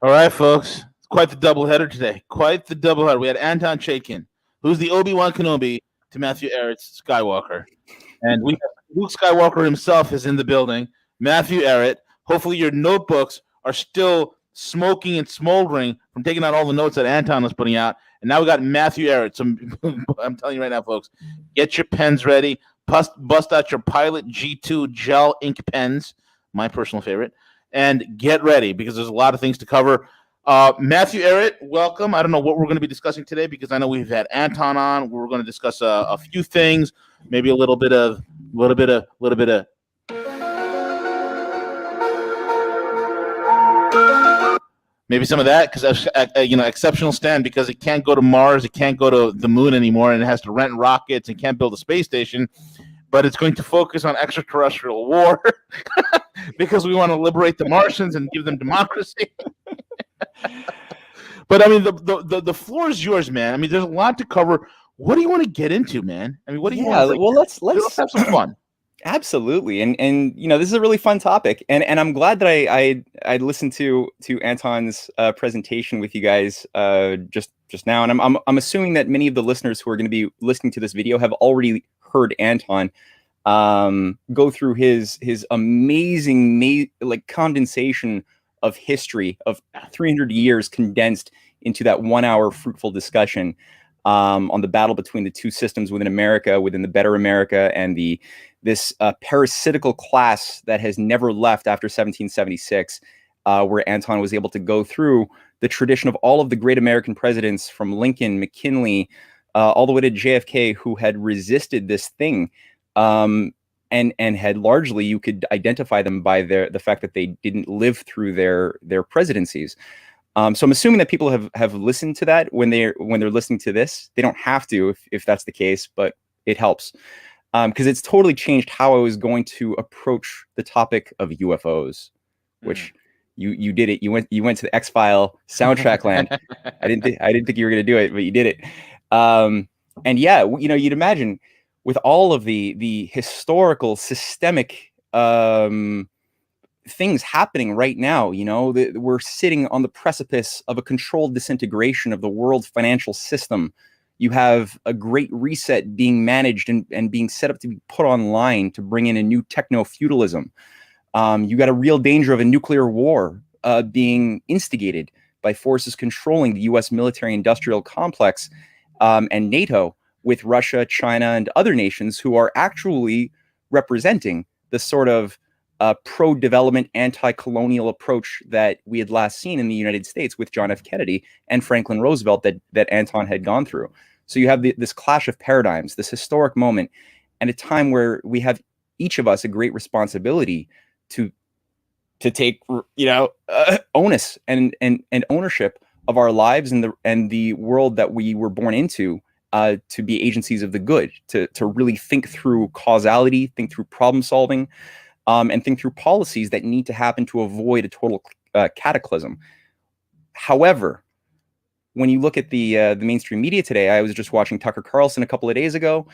All right, folks. Quite the doubleheader today. Quite the doubleheader. We had Anton Chaikin, who's the Obi-Wan Kenobi to Matthew Ehret's Skywalker. And we have Luke Skywalker himself is in the building. Matthew Ehret. Hopefully your notebooks are still smoking and smoldering from taking out all the notes that Anton was putting out. And now we got Matthew Ehret. So I'm telling you right now, folks, get your pens ready. Bust out your Pilot G2 gel ink pens, my personal favorite, and get ready because there's a lot of things to cover. Matthew Ehret, welcome. I don't know what we're going to be discussing today because I know we've had Anton on. We're going to discuss a few things, maybe a little bit of maybe some of that because exceptional stand because it can't go to Mars, it can't go to the moon anymore, and it has to rent rockets and can't build a space station. But it's going to focus on extraterrestrial war because we want to liberate the Martians and give them democracy. But I mean, the floor is yours, man. I mean, there's a lot to cover. What do you want to get into, man? I mean, what do you want? Well, let's have some fun. Absolutely, and this is a really fun topic, and I'm glad that I listened to Anton's presentation with you guys just now, and I'm assuming that many of the listeners who are going to be listening to this video have already heard Anton go through his amazing condensation of history of 300 years condensed into that 1 hour fruitful discussion on the battle between the two systems within America, within the better America, and this parasitical class that has never left after 1776, where Anton was able to go through the tradition of all of the great American presidents from Lincoln, McKinley, all the way to JFK, who had resisted this thing, and had largely, you could identify them by the fact that they didn't live through their presidencies. So I'm assuming that people have listened to that when they're listening to this. They don't have to if that's the case, but it helps because it's totally changed how I was going to approach the topic of UFOs, which you did it. You went to the X-File soundtrack land. I didn't think you were going to do it, but you did it. And yeah, you'd imagine with all of the historical systemic things happening right now, we're sitting on the precipice of a controlled disintegration of the world financial system. You have a great reset being managed and being set up to be put online to bring in a new techno-feudalism. You got a real danger of a nuclear war being instigated by forces controlling the U.S. military-industrial complex and NATO, with Russia, China, and other nations who are actually representing the sort of pro-development, anti-colonial approach that we had last seen in the United States with John F. Kennedy and Franklin Roosevelt that Anton had gone through. So you have this clash of paradigms, this historic moment, and a time where we have each of us a great responsibility to take onus and ownership of our lives and the world that we were born into, to be agencies of the good, to really think through causality, think through problem solving, and think through policies that need to happen to avoid a total cataclysm. However, when you look at the mainstream media today, I was just watching Tucker Carlson a couple of days ago.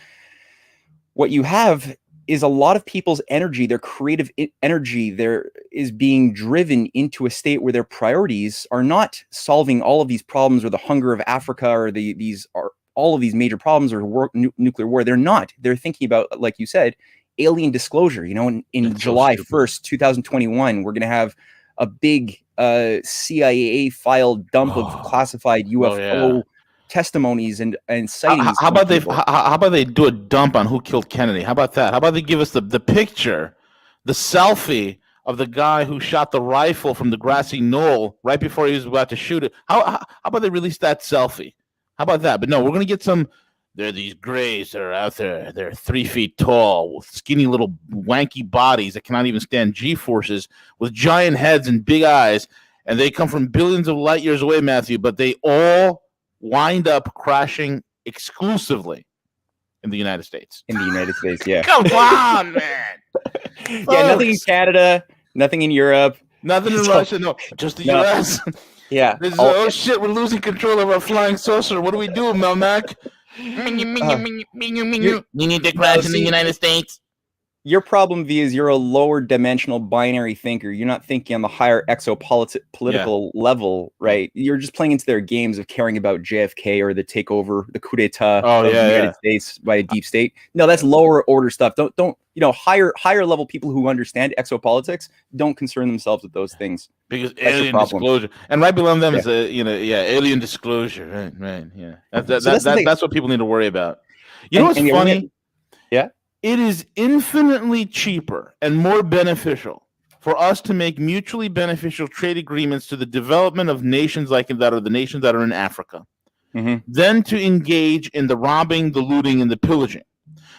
What you have is a lot of people's energy, their creative energy, there is being driven into a state where their priorities are not solving all of these problems or the hunger of Africa or all of these major problems or nuclear war. They're not. They're thinking about, like you said, alien disclosure. In July 1st, 2021, we're going to have a big CIA file dump of classified UFO testimonies and sightings. How about they do a dump on who killed Kennedy? How about that? How about they give us the picture, the selfie of the guy who shot the rifle from the grassy knoll right before he was about to shoot it? How about they release that selfie? How about that? But no, we're going to get some. There are these grays that are out there. They're 3 feet tall with skinny little wanky bodies that cannot even stand G-forces with giant heads and big eyes. And they come from billions of light years away, Matthew, but they all wind up crashing exclusively in the United States. In the United States, yeah. Come on, man. Yeah, nothing in Canada, nothing in Europe. Nothing in Russia, no. Just the U.S. Yeah. Oh shit, we're losing control of our flying saucer. What do we do, Melmac? You need to crash in the United States. Your problem, V, is you're a lower dimensional binary thinker. You're not thinking on the higher political level, right? You're just playing into their games of caring about JFK or the takeover, the coup d'etat Oh, of yeah, the United States by a deep state. No, that's lower order stuff. Don't higher level people who understand exopolitics don't concern themselves with those things. Because That's your alien problem. disclosure, and right below them Yeah. is alien disclosure. Right, yeah. So that's the thing. That's what people need to worry about. You know what's And funny? yeah. It is infinitely cheaper and more beneficial for us to make mutually beneficial trade agreements to the development of nations like that are the nations that are in Africa than to engage in the robbing, the looting, and the pillaging.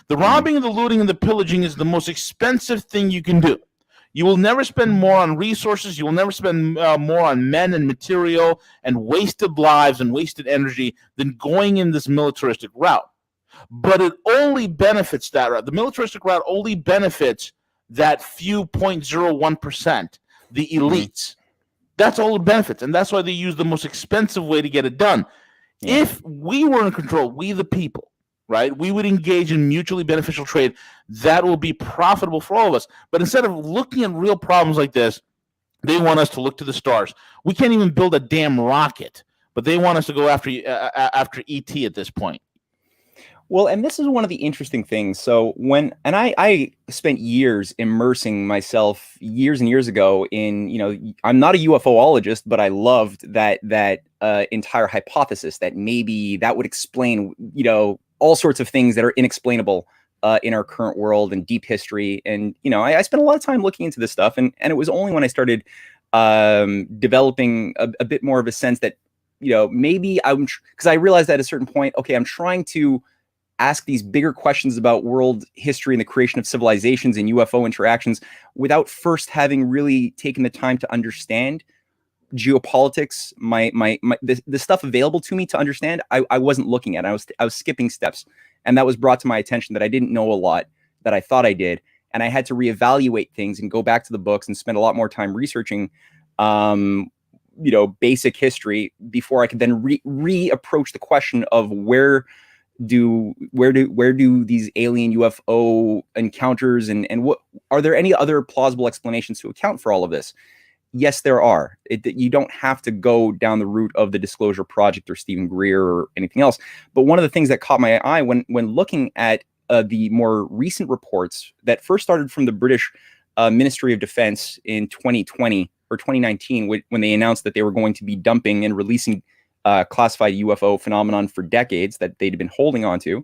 The robbing and the looting and the pillaging is the most expensive thing you can do. You will never spend more on resources. You will never spend more on men and material and wasted lives and wasted energy than going in this militaristic route. But it only benefits that route. The militaristic route only benefits that few 0.01%, the elites. That's all it benefits. And that's why they use the most expensive way to get it done. Yeah. If we were in control, we the people, right, we would engage in mutually beneficial trade. That will be profitable for all of us. But instead of looking at real problems like this, they want us to look to the stars. We can't even build a damn rocket, but they want us to go after ET at this point. Well, and this is one of the interesting things. So I spent years immersing myself years and years ago in, I'm not a UFOologist, but I loved that entire hypothesis that maybe that would explain, all sorts of things that are inexplainable in our current world and deep history. And, I spent a lot of time looking into this stuff. And it was only when I started developing a bit more of a sense that, maybe because I realized at a certain point, okay, I'm trying to ask these bigger questions about world history and the creation of civilizations and UFO interactions without first having really taken the time to understand geopolitics, the stuff available to me to understand. I wasn't looking at. I was skipping steps, and that was brought to my attention that I didn't know a lot that I thought I did, and I had to reevaluate things and go back to the books and spend a lot more time researching basic history before I could then reapproach the question of where do these alien UFO encounters and what are there any other plausible explanations to account for all of this? Yes, there are. You don't have to go down the route of the Disclosure Project or Stephen Greer or anything else. But one of the things that caught my eye when looking at the more recent reports that first started from the British Ministry of Defense in 2020 or 2019, when they announced that they were going to be dumping and releasing classified UFO phenomenon for decades that they'd been holding on to.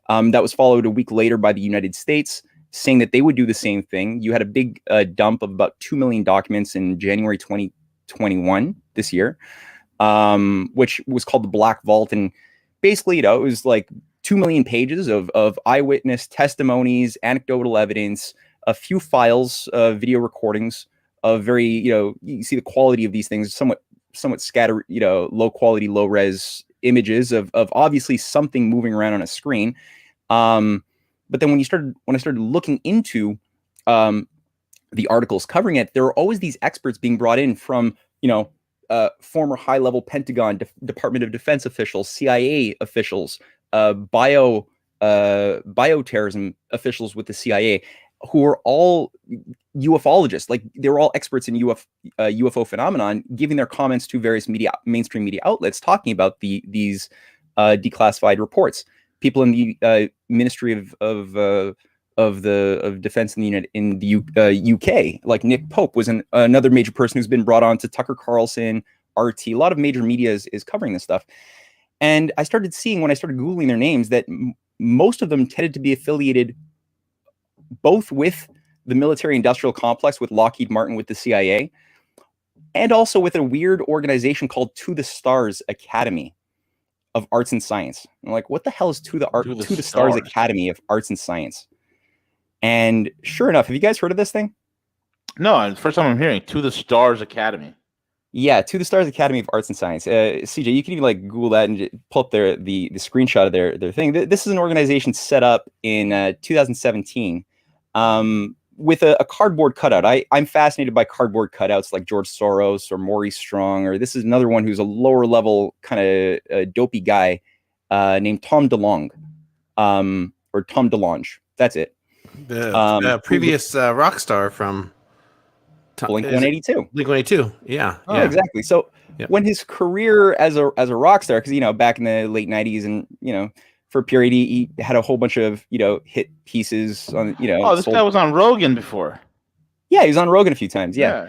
That was followed a week later by the United States, saying that they would do the same thing. You had a big dump of about 2 million documents in January 2021 this year, which was called the Black Vault. And basically, it was like 2 million pages of eyewitness testimonies, anecdotal evidence, a few files, video recordings of very, you see the quality of these things, somewhat scattered, low quality, low res images of obviously something moving around on a screen. But then when I started looking into the articles covering it, there were always these experts being brought in from, former high level Pentagon, Department of Defense officials, CIA officials, bioterrorism officials with the CIA, who are all ufologists. Like they were all experts in UFO phenomenon, giving their comments to various mainstream media outlets, talking about these declassified reports. People in the Ministry of Defense in the UK, like Nick Pope, was another major person who's been brought on to Tucker Carlson, RT. A lot of major media is covering this stuff. And I started seeing, when I started Googling their names, that most of them tended to be affiliated both with the military-industrial complex, with Lockheed Martin, with the CIA, and also with a weird organization called To the Stars Academy of Arts and Science. I'm like, what the hell is To the Stars Academy of Arts and Science? And sure enough, have you guys heard of this thing? No, it's the first time I'm hearing To the Stars Academy. Yeah, To the Stars Academy of Arts and Science. CJ, you can even like Google that and pull up the screenshot of their thing. This is an organization set up in 2017 with a cardboard cutout. I'm fascinated by cardboard cutouts like George Soros or Maurice Strong, or this is another one who's a lower level kind of dopey guy named Tom DeLonge, or Tom DeLonge. That's it. The previous rock star from Blink-182. Blink-182. Yeah. Oh, exactly. So when his career as a rock star, because back in the late '90s, and for a period he had a whole bunch of hit pieces on Oh, this guy was on Rogan before. Yeah, he was on Rogan a few times. Yeah.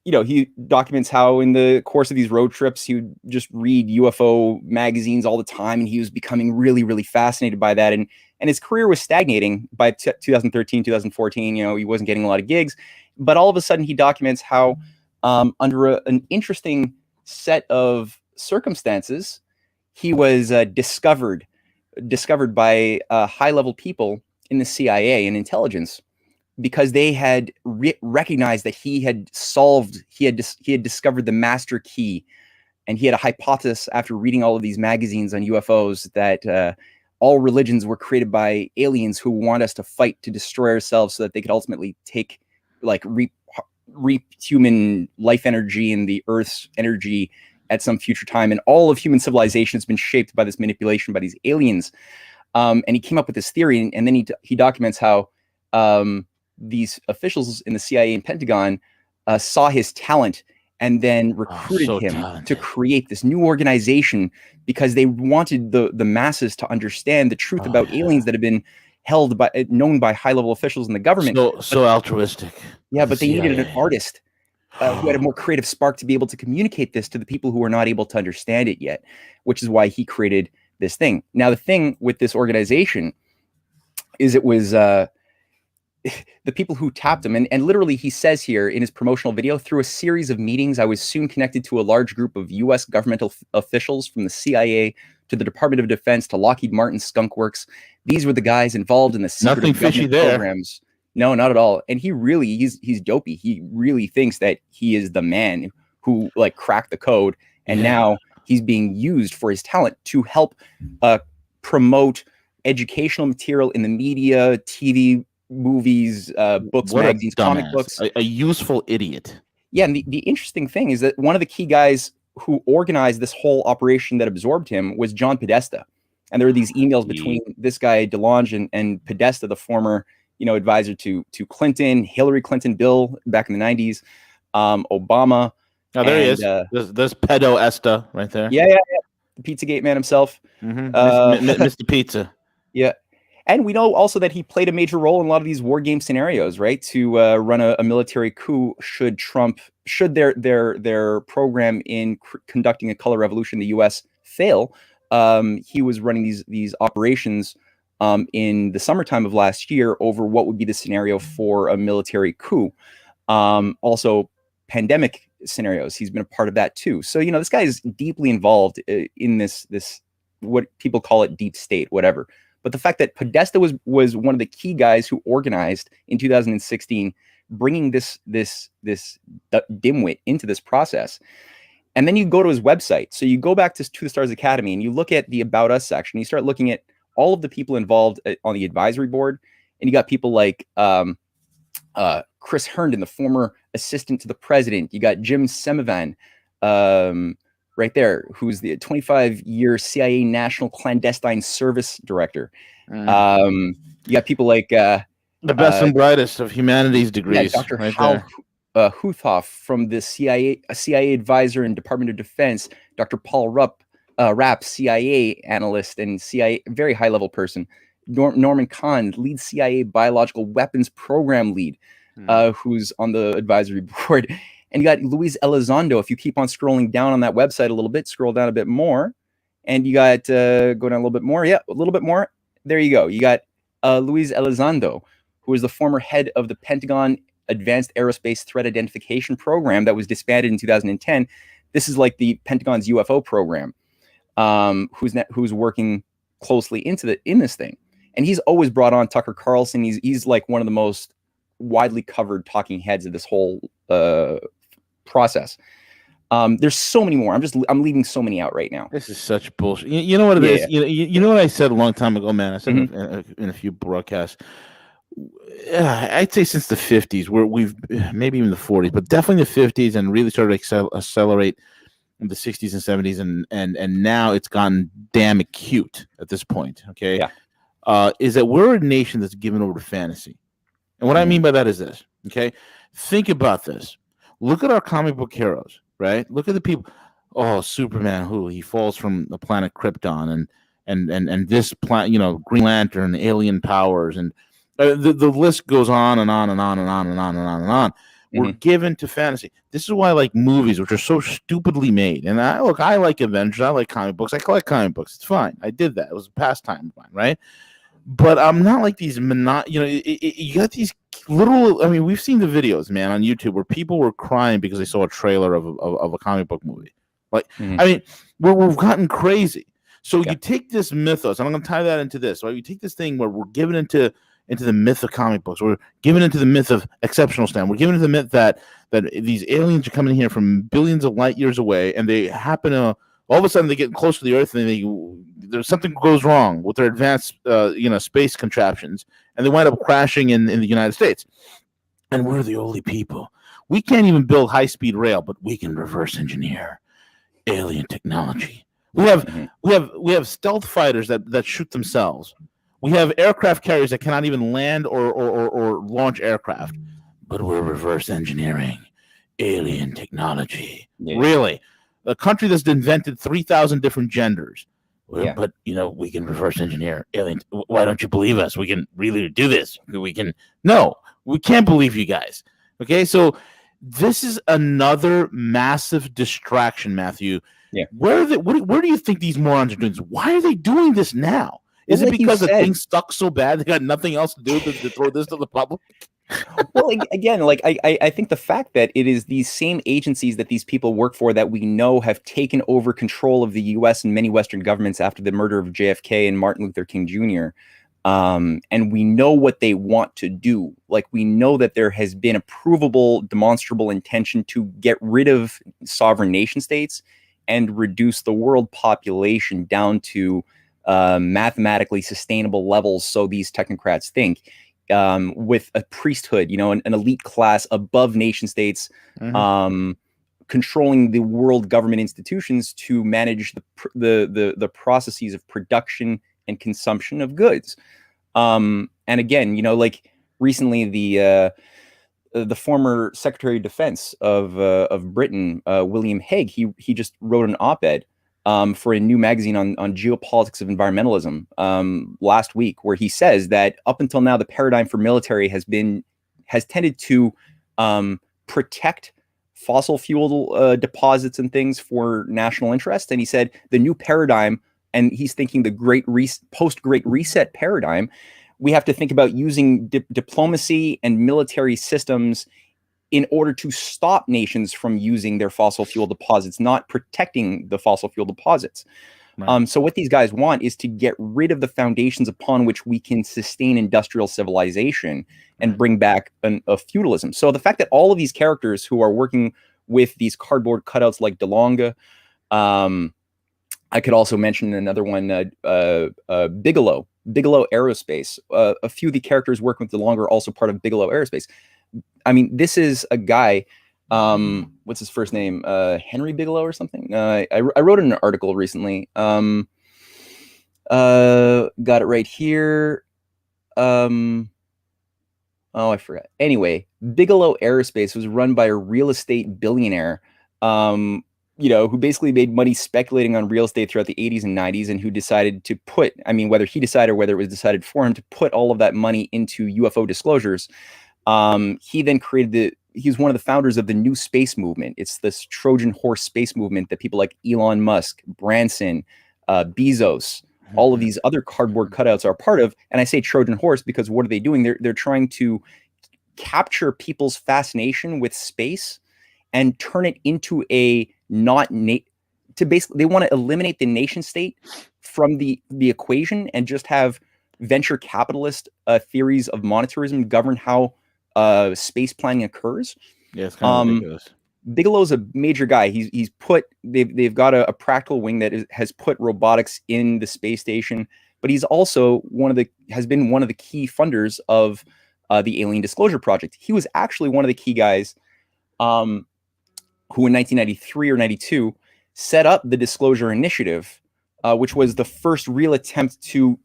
He documents how in the course of these road trips he would just read UFO magazines all the time, and he was becoming really, really fascinated by that. And his career was stagnating by 2013, 2014. He wasn't getting a lot of gigs, but all of a sudden he documents how under an interesting set of circumstances, he was discovered by high-level people in the CIA and intelligence, because they had recognized that he had discovered the master key, and he had a hypothesis after reading all of these magazines on UFOs that all religions were created by aliens who want us to fight to destroy ourselves so that they could ultimately take reap human life energy and the Earth's energy at some future time. And all of human civilization has been shaped by this manipulation by these aliens. And he came up with this theory, and then he documents how these officials in the CIA and Pentagon saw his talent and then recruited him to create this new organization, because they wanted the masses to understand the truth about aliens that have been known by high-level officials in the government. So altruistic. Yeah, but they needed an artist who had a more creative spark to be able to communicate this to the people who are not able to understand it yet, which is why he created this thing. Now, the thing with this organization is it was the people who tapped him, and literally he says here in his promotional video, through a series of meetings, I was soon connected to a large group of U.S. governmental officials, from the CIA to the Department of Defense to Lockheed Martin Skunk Works. These were the guys involved in the secret nothing fishy there programs. No, not at all. And he's dopey. He really thinks that he is the man who cracked the code, and now he's being used for his talent to help promote educational material in the media, TV, movies, books, magazines, comic books. A useful idiot. Yeah, and the interesting thing is that one of the key guys who organized this whole operation that absorbed him was John Podesta. And there were these emails between this guy DeLonge and Podesta, the former advisor to Clinton, Hillary Clinton, Bill back in the 90s, Obama. Oh, there he is. There's Pedo Esta right there. Yeah. The Pizzagate man himself. Mr. Pizza. Yeah. And we know also that he played a major role in a lot of these war game scenarios, right? To run a military coup should their program in conducting a color revolution in the U.S. fail. He was running these operations in the summertime of last year over what would be the scenario for a military coup. Also, pandemic scenarios. He's been a part of that too. So this guy is deeply involved in this what people call it deep state, whatever. But the fact that Podesta was one of the key guys who organized in 2016, bringing this dimwit into this process. And then you go to his website. So you go back to the Stars Academy and you look at the About Us section. You start looking at all of the people involved on the advisory board. And you got people like Chris Herndon, the former assistant to the president. You got Jim Semivan, right there, who's the 25-year CIA National Clandestine Service Director. You got people like the best and brightest of humanities degrees. Dr. Hal Huthoff from the CIA advisor and Department of Defense. Dr. Paul Rapp, CIA analyst and CIA very high-level person. Norman Kahn, lead CIA biological weapons program lead, who's on the advisory board. And you got Luis Elizondo. If you keep on scrolling down on that website a little bit, scroll down a bit more, and you got go down a little bit more. Yeah, a little bit more. There you go. You got Luis Elizondo, who is the former head of the Pentagon Advanced Aerospace Threat Identification Program that was disbanded in 2010. This is like the Pentagon's UFO program, who's working closely in this thing. And he's always brought on Tucker Carlson. He's like one of the most widely covered talking heads of this whole process. There's so many more. I'm leaving so many out right now. This is such bullshit. You know what it is? Yeah. You know what I said a long time ago, man? I said in a few broadcasts. I'd say since the 50s, where we've maybe even the 40s, but definitely the 50s, and really started to accelerate in the 60s and 70s, and now it's gotten damn acute at this point. Okay. Yeah. is that we're a nation that's given over to fantasy. And what I mean by that is this, okay? Think about this. Look at our comic book heroes, right? Look at the people. Oh, Superman, he falls from the planet Krypton, and this planet, Green Lantern, alien powers, and the list goes on and on and on and on and on and on and on. We're given to fantasy. This is why I like movies, which are so stupidly made. And I like Avengers. I like comic books. I collect comic books. It's fine. I did that. It was a pastime of mine, right? But I'm not like these you got these little. I mean, we've seen the videos, man, on YouTube where people were crying because they saw a trailer of a comic book movie. Like, I mean, we've gotten crazy. So you take this mythos, and I'm going to tie that into this. Right? You take this thing where we're given into the myth of comic books. We're given into the myth of exceptional stand. We're given into the myth that these aliens are coming here from billions of light years away, and they happen to all of a sudden they get close to the Earth, and there's something goes wrong with their advanced space contraptions, and they wind up crashing in the United States. And we're the only people. We can't even build high-speed rail, but we can reverse engineer alien technology. We have stealth fighters that shoot themselves. We have aircraft carriers that cannot even land or launch aircraft, but we're reverse engineering alien technology. Yeah. Really, a country that's invented 3,000 different genders. Yeah. But we can reverse engineer aliens. Why don't you believe us? We can really do this. No, we can't believe you guys. Okay, so this is another massive distraction, Matthew. Yeah. Where do you think these morons are doing this? Why are they doing this now? Is it because the thing stuck so bad they got nothing else to do to throw this to the public? Well, again, I think the fact that it is these same agencies that these people work for that we know have taken over control of the U.S. and many Western governments after the murder of JFK and Martin Luther King Jr. And we know what they want to do. Like, we know that there has been a provable, demonstrable intention to get rid of sovereign nation states and reduce the world population down to mathematically sustainable levels. So these technocrats think. With a priesthood, an elite class above nation states, controlling the world government institutions to manage the processes of production and consumption of goods. And again, recently the former Secretary of Defense of Britain, William Hague, he just wrote an op-ed for a new magazine on geopolitics of environmentalism last week, where he says that up until now, the paradigm for military has tended to protect fossil fuel deposits and things for national interest. And he said the new paradigm, and he's thinking the post-Great Reset paradigm, we have to think about using diplomacy and military systems in order to stop nations from using their fossil fuel deposits, not protecting the fossil fuel deposits. Right. So what these guys want is to get rid of the foundations upon which we can sustain industrial civilization and bring back a feudalism. So the fact that all of these characters who are working with these cardboard cutouts like DeLonge, I could also mention another one, Bigelow Aerospace. A few of the characters working with DeLonge are also part of Bigelow Aerospace. I mean, this is a guy, what's his first name? Henry Bigelow or something? I wrote an article recently. Got it right here. Oh, I forgot. Anyway, Bigelow Aerospace was run by a real estate billionaire, who basically made money speculating on real estate throughout the 80s and 90s, and who decided to whether he decided or whether it was decided for him to put all of that money into UFO disclosures. He then he's one of the founders of the new space movement. It's this Trojan horse space movement that people like Elon Musk, Branson, Bezos, all of these other cardboard cutouts are a part of. And I say Trojan horse because what are they doing? They're trying to capture people's fascination with space and turn it into they want to eliminate the nation state from the equation and just have venture capitalist theories of monetarism govern how space planning occurs. Yeah, it's kind of ridiculous. Bigelow's a major guy. They've got a practical wing that has put robotics in the space station, but he's also has been one of the key funders of the Alien Disclosure Project. He was actually one of the key guys who in 1993 or 92 set up the Disclosure Initiative which was the first real attempt to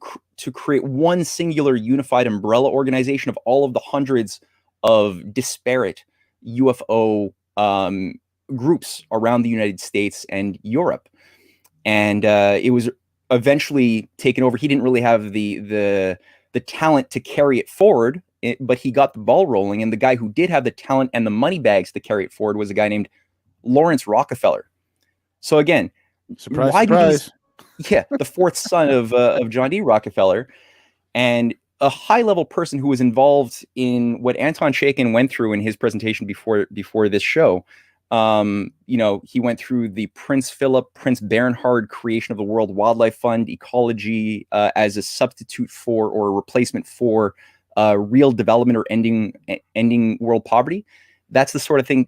create one singular unified umbrella organization of all of the hundreds of disparate UFO groups around the United States and Europe. And it was eventually taken over. He didn't really have the talent to carry it forward, but he got the ball rolling. And the guy who did have the talent and the money bags to carry it forward was a guy named Lawrence Rockefeller. So again, surprise. The fourth son of John D. Rockefeller, and a high-level person who was involved in what Anton Chaikin went through in his presentation before this show. He went through the Prince Philip, Prince Bernhard creation of the World Wildlife Fund, ecology as a substitute for or a replacement for real development or ending world poverty. That's the sort of thing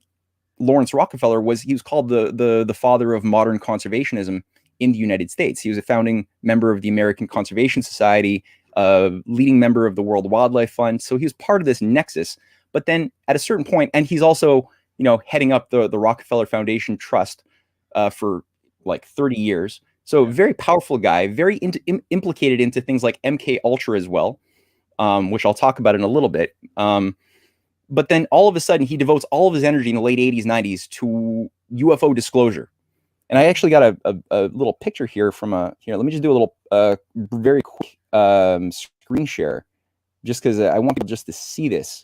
Lawrence Rockefeller was. He was called the father of modern conservationism in the United States. He was a founding member of the American Conservation Society, leading member of the World Wildlife Fund. So he was part of this nexus. But then at a certain point, and he's also heading up the Rockefeller Foundation Trust for like 30 years. So very powerful guy, very implicated into things like MK Ultra as well, which I'll talk about in a little bit. But then all of a sudden, he devotes all of his energy in the late 80s, 90s to UFO disclosure. And I actually got a little picture here here. Let me just do a little very quick screen share, just because I want people just to see this.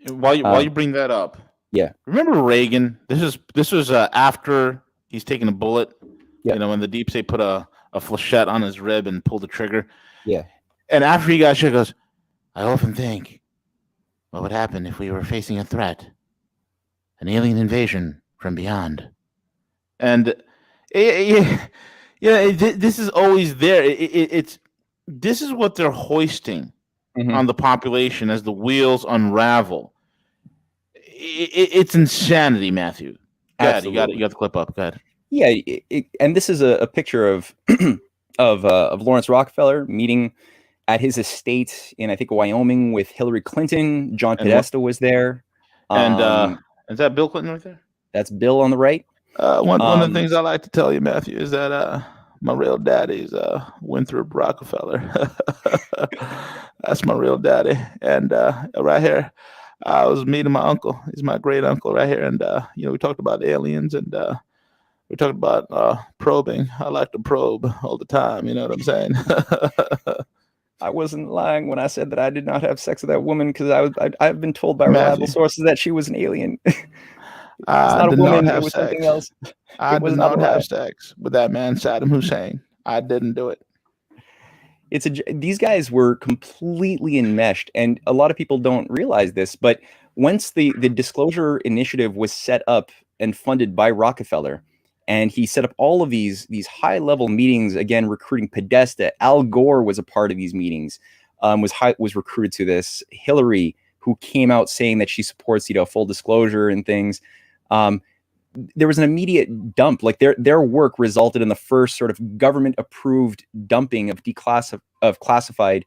While you bring that up, yeah. Remember Reagan? This was after he's taken a bullet. Yeah. When the deep state put a flechette on his rib and pulled the trigger. Yeah. And after he got shot, he goes, I often think, what would happen if we were facing a threat, an alien invasion from beyond? And this is always there. This is what they're hoisting on the population as the wheels unravel. It's insanity, Matthew. God, you got the clip up. Go ahead. Yeah, and this is a picture of of Lawrence Rockefeller meeting at his estate in, I think, Wyoming with Hillary Clinton. John Podesta was there. And is that Bill Clinton right there? That's Bill on the right. One of the things I like to tell you, Matthew, is that my real daddy's Winthrop Rockefeller. That's my real daddy. And right here, I was meeting my uncle. He's my great uncle right here. And, we talked about aliens and we talked about probing. I like to probe all the time. You know what I'm saying? I wasn't lying when I said that I did not have sex with that woman, because I've been told by reliable sources that she was an alien. It's not a woman. It was something else. I did not have sex with that man, Saddam Hussein. I didn't do it. These guys were completely enmeshed, and a lot of people don't realize this. But once the Disclosure Initiative was set up and funded by Rockefeller, and he set up all of these high level meetings, again recruiting Podesta. Al Gore was a part of these meetings, was recruited to this. Hillary, who came out saying that she supports full disclosure and things. There was an immediate dump. Like their work resulted in the first sort of government approved dumping of classified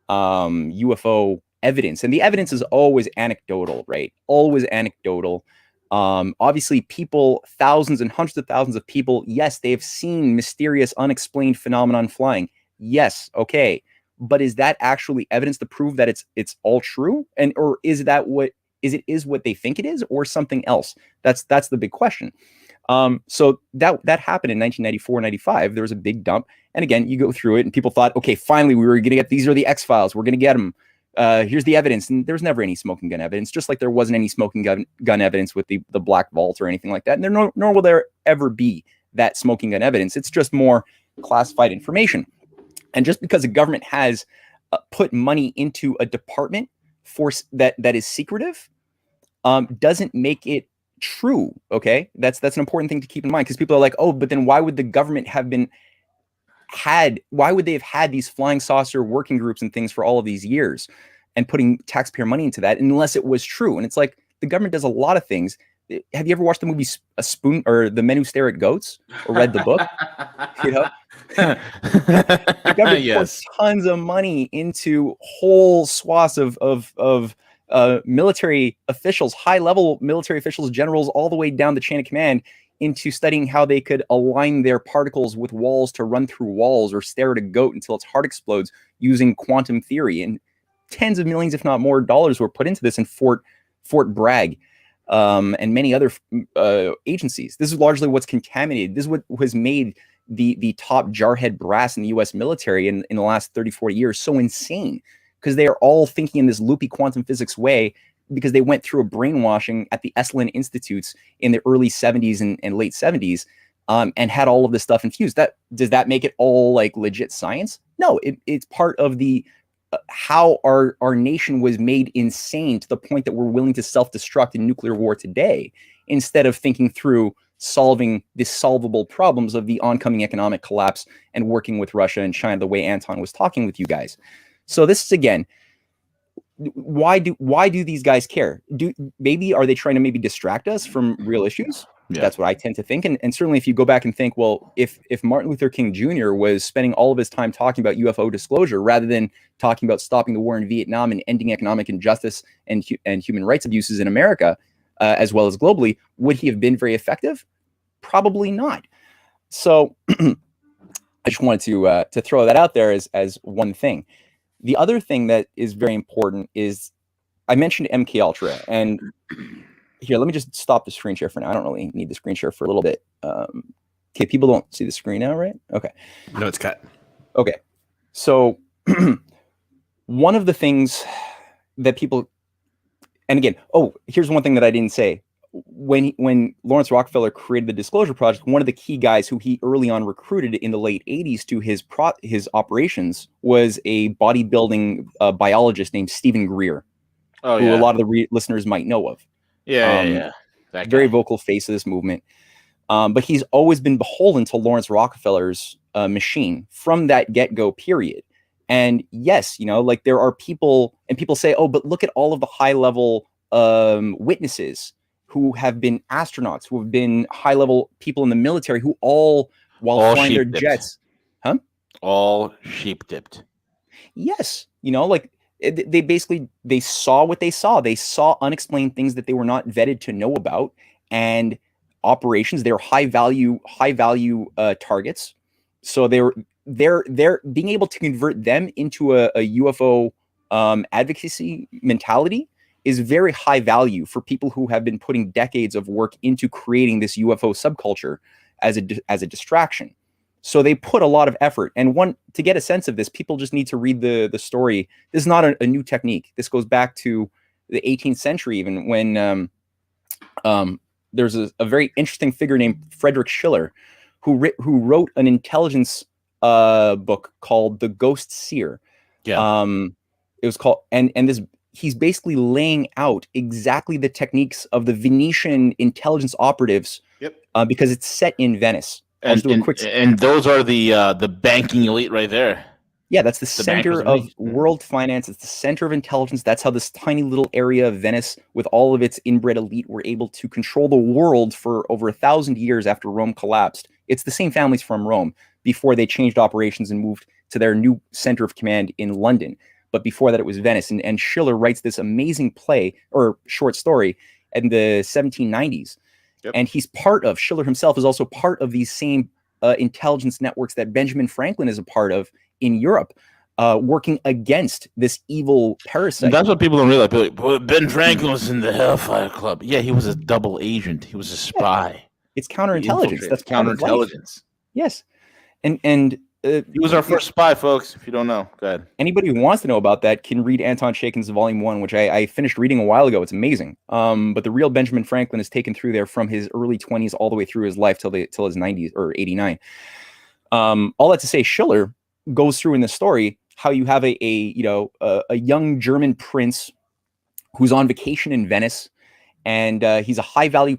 UFO evidence. And the evidence is always anecdotal, right? Always anecdotal. Obviously people, thousands and hundreds of thousands of people, yes, they have seen mysterious unexplained phenomenon flying. Yes. Okay. But is that actually evidence to prove that it's all true? Or is that what they think it is, or something else? That's the big question. So that happened in 1994, 95. There was a big dump. And again, you go through it and people thought, okay, finally we were going to get, these are the X-Files. We're going to get them. Here's the evidence. And there's never any smoking gun evidence, just like there wasn't any smoking gun evidence with the Black Vault or anything like that. And nor will there ever be that smoking gun evidence. It's just more classified information. And just because the government has put money into a department that is secretive, doesn't make it true. Okay, that's an important thing to keep in mind, because people are like, oh, but then why would the government why would they have had these flying saucer working groups and things for all of these years and putting taxpayer money into that unless it was true? And it's like, the government does a lot of things. Have you ever watched the movie A Spoon, or The Men Who Stare at Goats, or read the book? The government puts tons of money into whole swaths of military officials, high-level military officials, generals, all the way down the chain of command, into studying how they could align their particles with walls to run through walls or stare at a goat until its heart explodes using quantum theory. And tens of millions, if not more, dollars were put into this in Fort Bragg and many other agencies. This is largely what's contaminated. This is what has made the top jarhead brass in the US military in the last 30, 40 years so insane, because they are all thinking in this loopy quantum physics way, because they went through a brainwashing at the Esalen Institutes in the early 70s and late 70s and had all of this stuff infused. Does that make it all like legit science? No, it's part of the how our nation was made insane to the point that we're willing to self-destruct in nuclear war today, instead of thinking through solving the solvable problems of the oncoming economic collapse and working with Russia and China the way Anton was talking with you guys. So this is, again, why do these guys care? Are they trying to maybe distract us from real issues? Yeah. That's what I tend to think. And certainly if you go back and think, well, if Martin Luther King Jr. was spending all of his time talking about UFO disclosure rather than talking about stopping the war in Vietnam and ending economic injustice and human rights abuses in America, as well as globally, would he have been very effective? Probably not. So I just wanted to throw that out there as one thing. The other thing that is very important is, I mentioned MK Ultra, and here, let me just stop the screen share for now. I don't really need the screen share for a little bit. Okay, people don't see the screen now, right? Okay. No, it's cut. Okay. So one of the things that people, and again, here's one thing that I didn't say. When Lawrence Rockefeller created the Disclosure Project, one of the key guys who he early on recruited in the late 80s to his operations was a bodybuilding biologist named Stephen Greer, who a lot of the listeners might know of. Yeah. Very vocal face of this movement. But he's always been beholden to Lawrence Rockefeller's machine from that get-go period. And yes, like there are people, and people say, but look at all of the high-level witnesses who have been astronauts, who have been high-level people in the military, who all flying their jets. Huh? All sheep-dipped. Yes. Like they saw what they saw. They saw unexplained things that they were not vetted to know about, and operations. They're high value targets. So they're being able to convert them into a UFO advocacy mentality is very high value for people who have been putting decades of work into creating this UFO subculture as a distraction. So they put a lot of effort, and to get a sense of this, people just need to read the story. This is not a new technique. This goes back to the 18th century, even when there's a very interesting figure named Friedrich Schiller, who wrote an intelligence book called The Ghost Seer. Yeah. It was called, and this, he's basically laying out exactly the techniques of the Venetian intelligence operatives. Yep. Because it's set in Venice. And those are the banking elite right there. Yeah, that's the center of world finance. It's the center of intelligence. That's how this tiny little area of Venice, with all of its inbred elite, were able to control the world for over 1,000 years after Rome collapsed. It's the same families from Rome before they changed operations and moved to their new center of command in London. But before that, it was Venice. And Schiller writes this amazing play or short story in the 1790s. Yep. And Schiller himself is also part of these same intelligence networks that Benjamin Franklin is a part of in Europe, working against this evil parasite. And that's what people don't realize. Well, Ben Franklin was in the Hellfire Club. Yeah, he was a double agent. He was a spy. Yeah. It's counterintelligence. That's counterintelligence. Yes. And he was our first spy, folks, if you don't know. Go ahead. Anybody who wants to know about that can read Anton Chaikin's Volume 1, which I finished reading a while ago. It's amazing. But the real Benjamin Franklin is taken through there from his early 20s all the way through his life till his 90s or 89. All that to say, Schiller goes through in the story how you have a young German prince who's on vacation in Venice, and he's a high value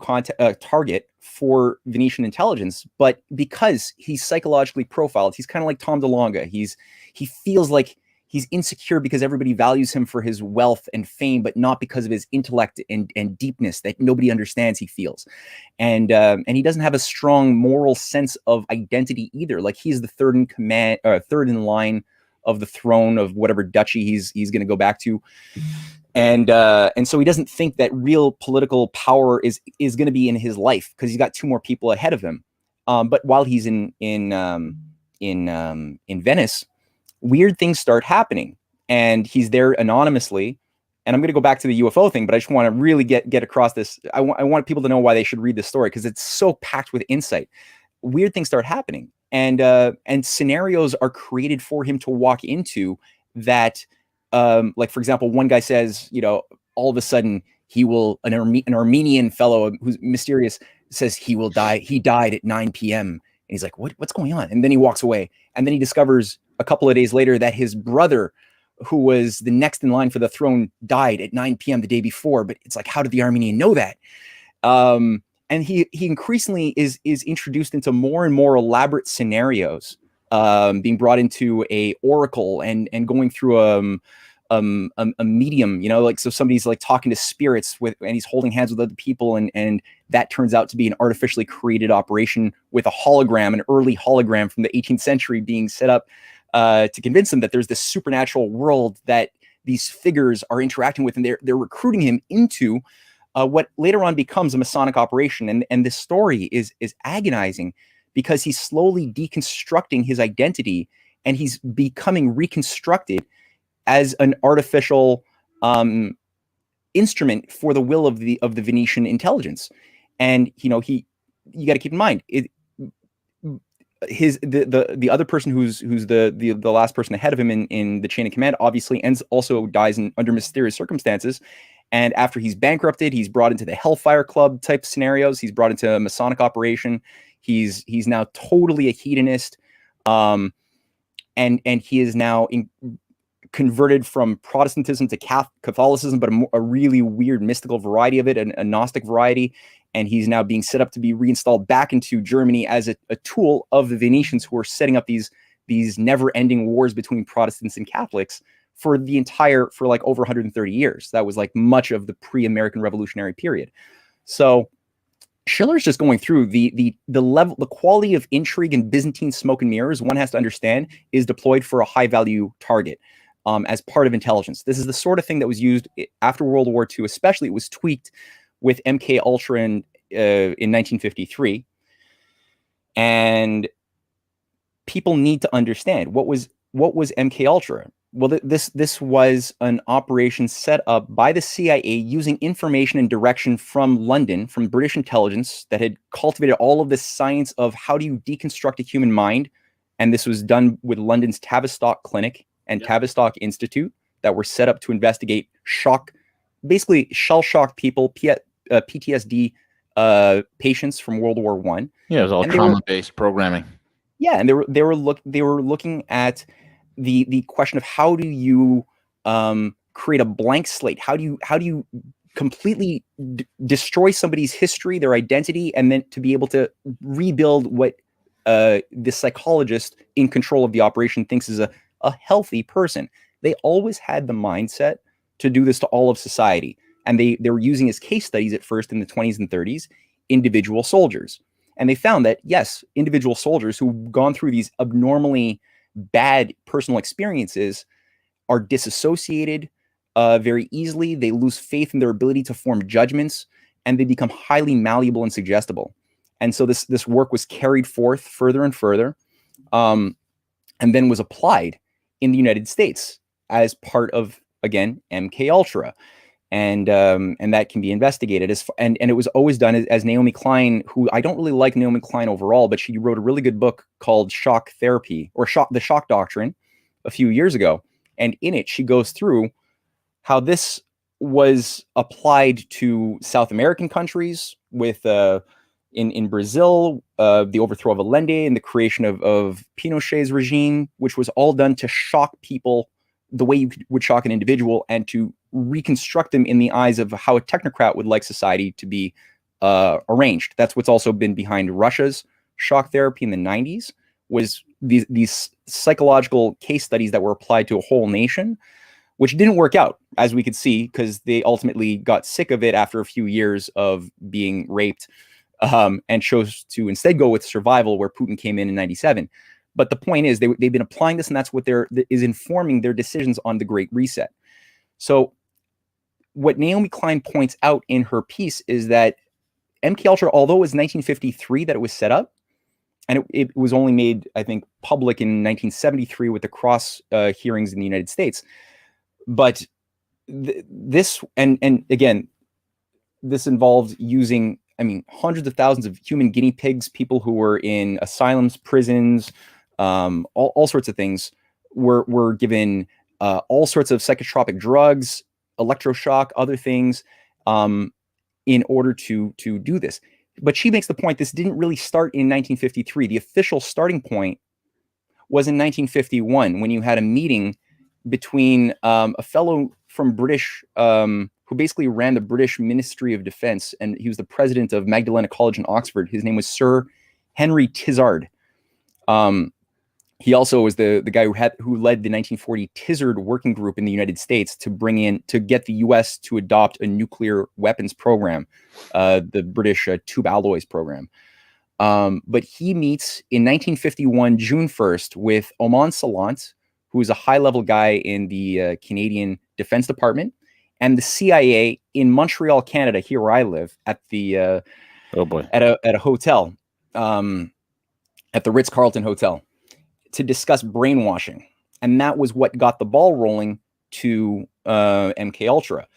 target for Venetian intelligence. But because he's psychologically profiled, he's kind of like Tom DeLonge. He feels like he's insecure because everybody values him for his wealth and fame, but not because of his intellect and deepness that nobody understands. He feels, and he doesn't have a strong moral sense of identity either. Like he's the third in command, third in line of the throne of whatever duchy he's going to go back to. And so he doesn't think that real political power is going to be in his life because he's got 2 more people ahead of him. But while he's in Venice, weird things start happening, and he's there anonymously. And I'm going to go back to the UFO thing, but I just want to really get across this. I want people to know why they should read this story because it's so packed with insight. Weird things start happening, and scenarios are created for him to walk into that. Like, for example, one guy says, all of a sudden an Armenian fellow who's mysterious says he will die. He died at 9 p.m. And he's like, what's going on? And then he walks away. And then he discovers a couple of days later that his brother, who was the next in line for the throne, died at 9 p.m. the day before. But it's like, how did the Armenian know that? And he increasingly is introduced into more and more elaborate scenarios, being brought into a oracle and going through a medium, like, so somebody's like talking to spirits and he's holding hands with other people, and that turns out to be an artificially created operation with a hologram, an early hologram from the 18th century being set up to convince him that there's this supernatural world that these figures are interacting with, and they're recruiting him into what later on becomes a Masonic operation. And this story is agonizing because he's slowly deconstructing his identity, and he's becoming reconstructed as an artificial instrument for the will of the Venetian intelligence. And you got to keep in mind the other person who's the last person ahead of him in the chain of command obviously also dies under mysterious circumstances. And after he's bankrupted, he's brought into the Hellfire Club type scenarios. He's brought into a Masonic operation. He's now totally a hedonist, and he is now converted from Protestantism to Catholicism, but a really weird mystical variety of it, a Gnostic variety. And he's now being set up to be reinstalled back into Germany as a tool of the Venetians, who are setting up these never-ending wars between Protestants and Catholics for like over 130 years. That was like much of the pre-American Revolutionary period. So Schiller's just going through the level, the quality of intrigue and Byzantine smoke and mirrors one has to understand is deployed for a high-value target. As part of intelligence. This is the sort of thing that was used after World War II, especially. It was tweaked with MK Ultra in 1953. And people need to understand what was MK Ultra. Well, this was an operation set up by the CIA using information and direction from London, from British intelligence, that had cultivated all of this science of how do you deconstruct a human mind. And this was done with London's Tavistock Clinic and Tavistock Institute that were set up to investigate basically shell-shocked people, PTSD patients from World War I. Yeah, it was all trauma-based programming. Yeah, and they were looking at the question of how do you create a blank slate? How do you completely destroy somebody's history, their identity, and then to be able to rebuild what the psychologist in control of the operation thinks is a healthy person. They always had the mindset to do this to all of society. And they were using as case studies at first in the 20s and 30s, individual soldiers. And they found that, yes, individual soldiers who've gone through these abnormally bad personal experiences are disassociated very easily. They lose faith in their ability to form judgments, and they become highly malleable and suggestible. And so this work was carried forth further and further, and then was applied in the United States as part of, again, MK Ultra, and that can be investigated and it was always done as Naomi Klein, who I don't really like Naomi Klein overall, but she wrote a really good book called Shock Therapy, or the Shock Doctrine, a few years ago, and in it she goes through how this was applied to South American countries with in Brazil, the overthrow of Allende and the creation of Pinochet's regime, which was all done to shock people the way you would shock an individual and to reconstruct them in the eyes of how a technocrat would like society to be arranged. That's what's also been behind Russia's shock therapy in the 90s, was these psychological case studies that were applied to a whole nation, which didn't work out, as we could see, because they ultimately got sick of it after a few years of being raped, and chose to instead go with survival, where Putin came in 97. But the point is, they've been applying this, and that's what is informing their decisions on the Great Reset. So what Naomi Klein points out in her piece is that MK Ultra, although it was 1953 that it was set up, and it was only made, I think, public in 1973 with the cross hearings in the United States. But this, and again, this involved using, hundreds of thousands of human guinea pigs, people who were in asylums, prisons, all sorts of things were given all sorts of psychotropic drugs, electroshock, other things, in order to do this. But she makes the point this didn't really start in 1953. The official starting point was in 1951 when you had a meeting between a fellow from British, who basically ran the British Ministry of Defense, and he was the president of Magdalena College in Oxford. His name was Sir Henry Tizard. He also was the guy who led the 1940 Tizard Working Group in the United States to get the U.S. to adopt a nuclear weapons program, the British tube alloys program. But he meets in 1951, June 1st, with Oman Salant, who is a high-level guy in the Canadian Defense Department, and the CIA in Montreal, Canada, here where I live, at the at a hotel, at the Ritz-Carlton Hotel, to discuss brainwashing. And that was what got the ball rolling to MK Ultra.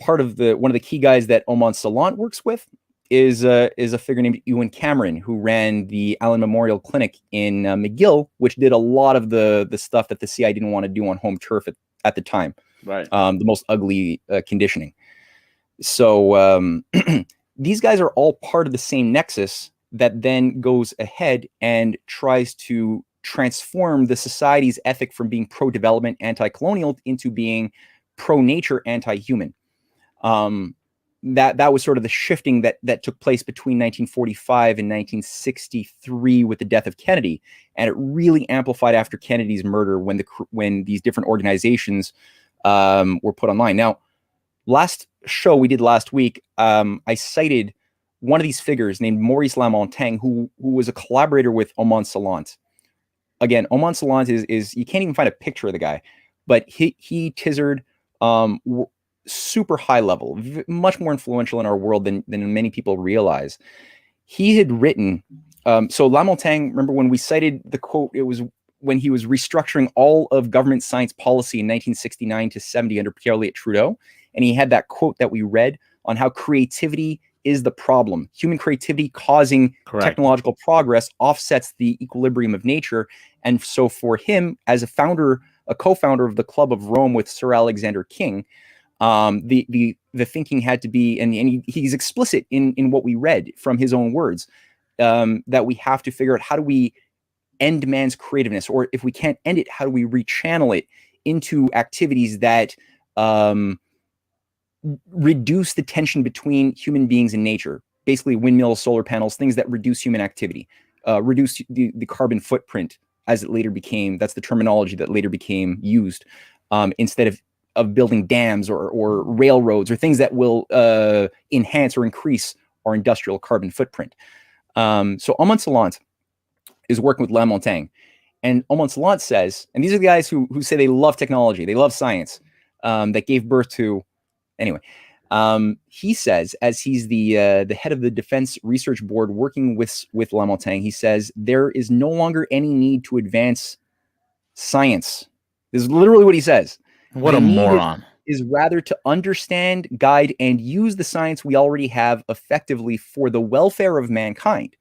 One of the key guys that Oman Salant works with is a figure named Ewan Cameron, who ran the Allen Memorial Clinic in McGill, which did a lot of the stuff that the CIA didn't want to do on home turf at the time. Right. The most ugly conditioning. So these guys are all part of the same nexus that then goes ahead and tries to transform the society's ethic from being pro-development, anti-colonial, into being pro-nature, anti-human. That was sort of the shifting that took place between 1945 and 1963 with the death of Kennedy, and it really amplified after Kennedy's murder when these different organizations were put online. Now, last show we did last week, I cited one of these figures named Maurice Lamontagne, who was a collaborator with Oman Salant. Again, Oman Salant is you can't even find a picture of the guy, but he Tizard, super high level, much more influential in our world than many people realize. He had written, so Lamontagne, remember when we cited the quote, it was when he was restructuring all of government science policy in 1969 to 70 under Pierre Elliott Trudeau. And he had that quote that we read on how creativity is the problem. Human creativity causing technological progress offsets the equilibrium of nature. And so for him, as a co-founder of the Club of Rome with Sir Alexander King, the thinking had to be, and he's explicit in what we read from his own words, that we have to figure out how do we end man's creativeness, or if we can't end it, how do we rechannel it into activities that reduce the tension between human beings and nature, basically windmills, solar panels, things that reduce human activity, reduce the carbon footprint, as it later became, that's the terminology that later became used, instead of building dams or railroads or things that will enhance or increase our industrial carbon footprint. So Oman Salant is working with Lamontagne, and Oman Salant says, and these are the guys who say they love technology, they love science, that gave birth to, anyway, he says, as he's the head of the Defense Research Board working with Lamontagne, he says, there is no longer any need to advance science. This is literally what he says. What a moron. Is rather to understand, guide, and use the science we already have effectively for the welfare of mankind.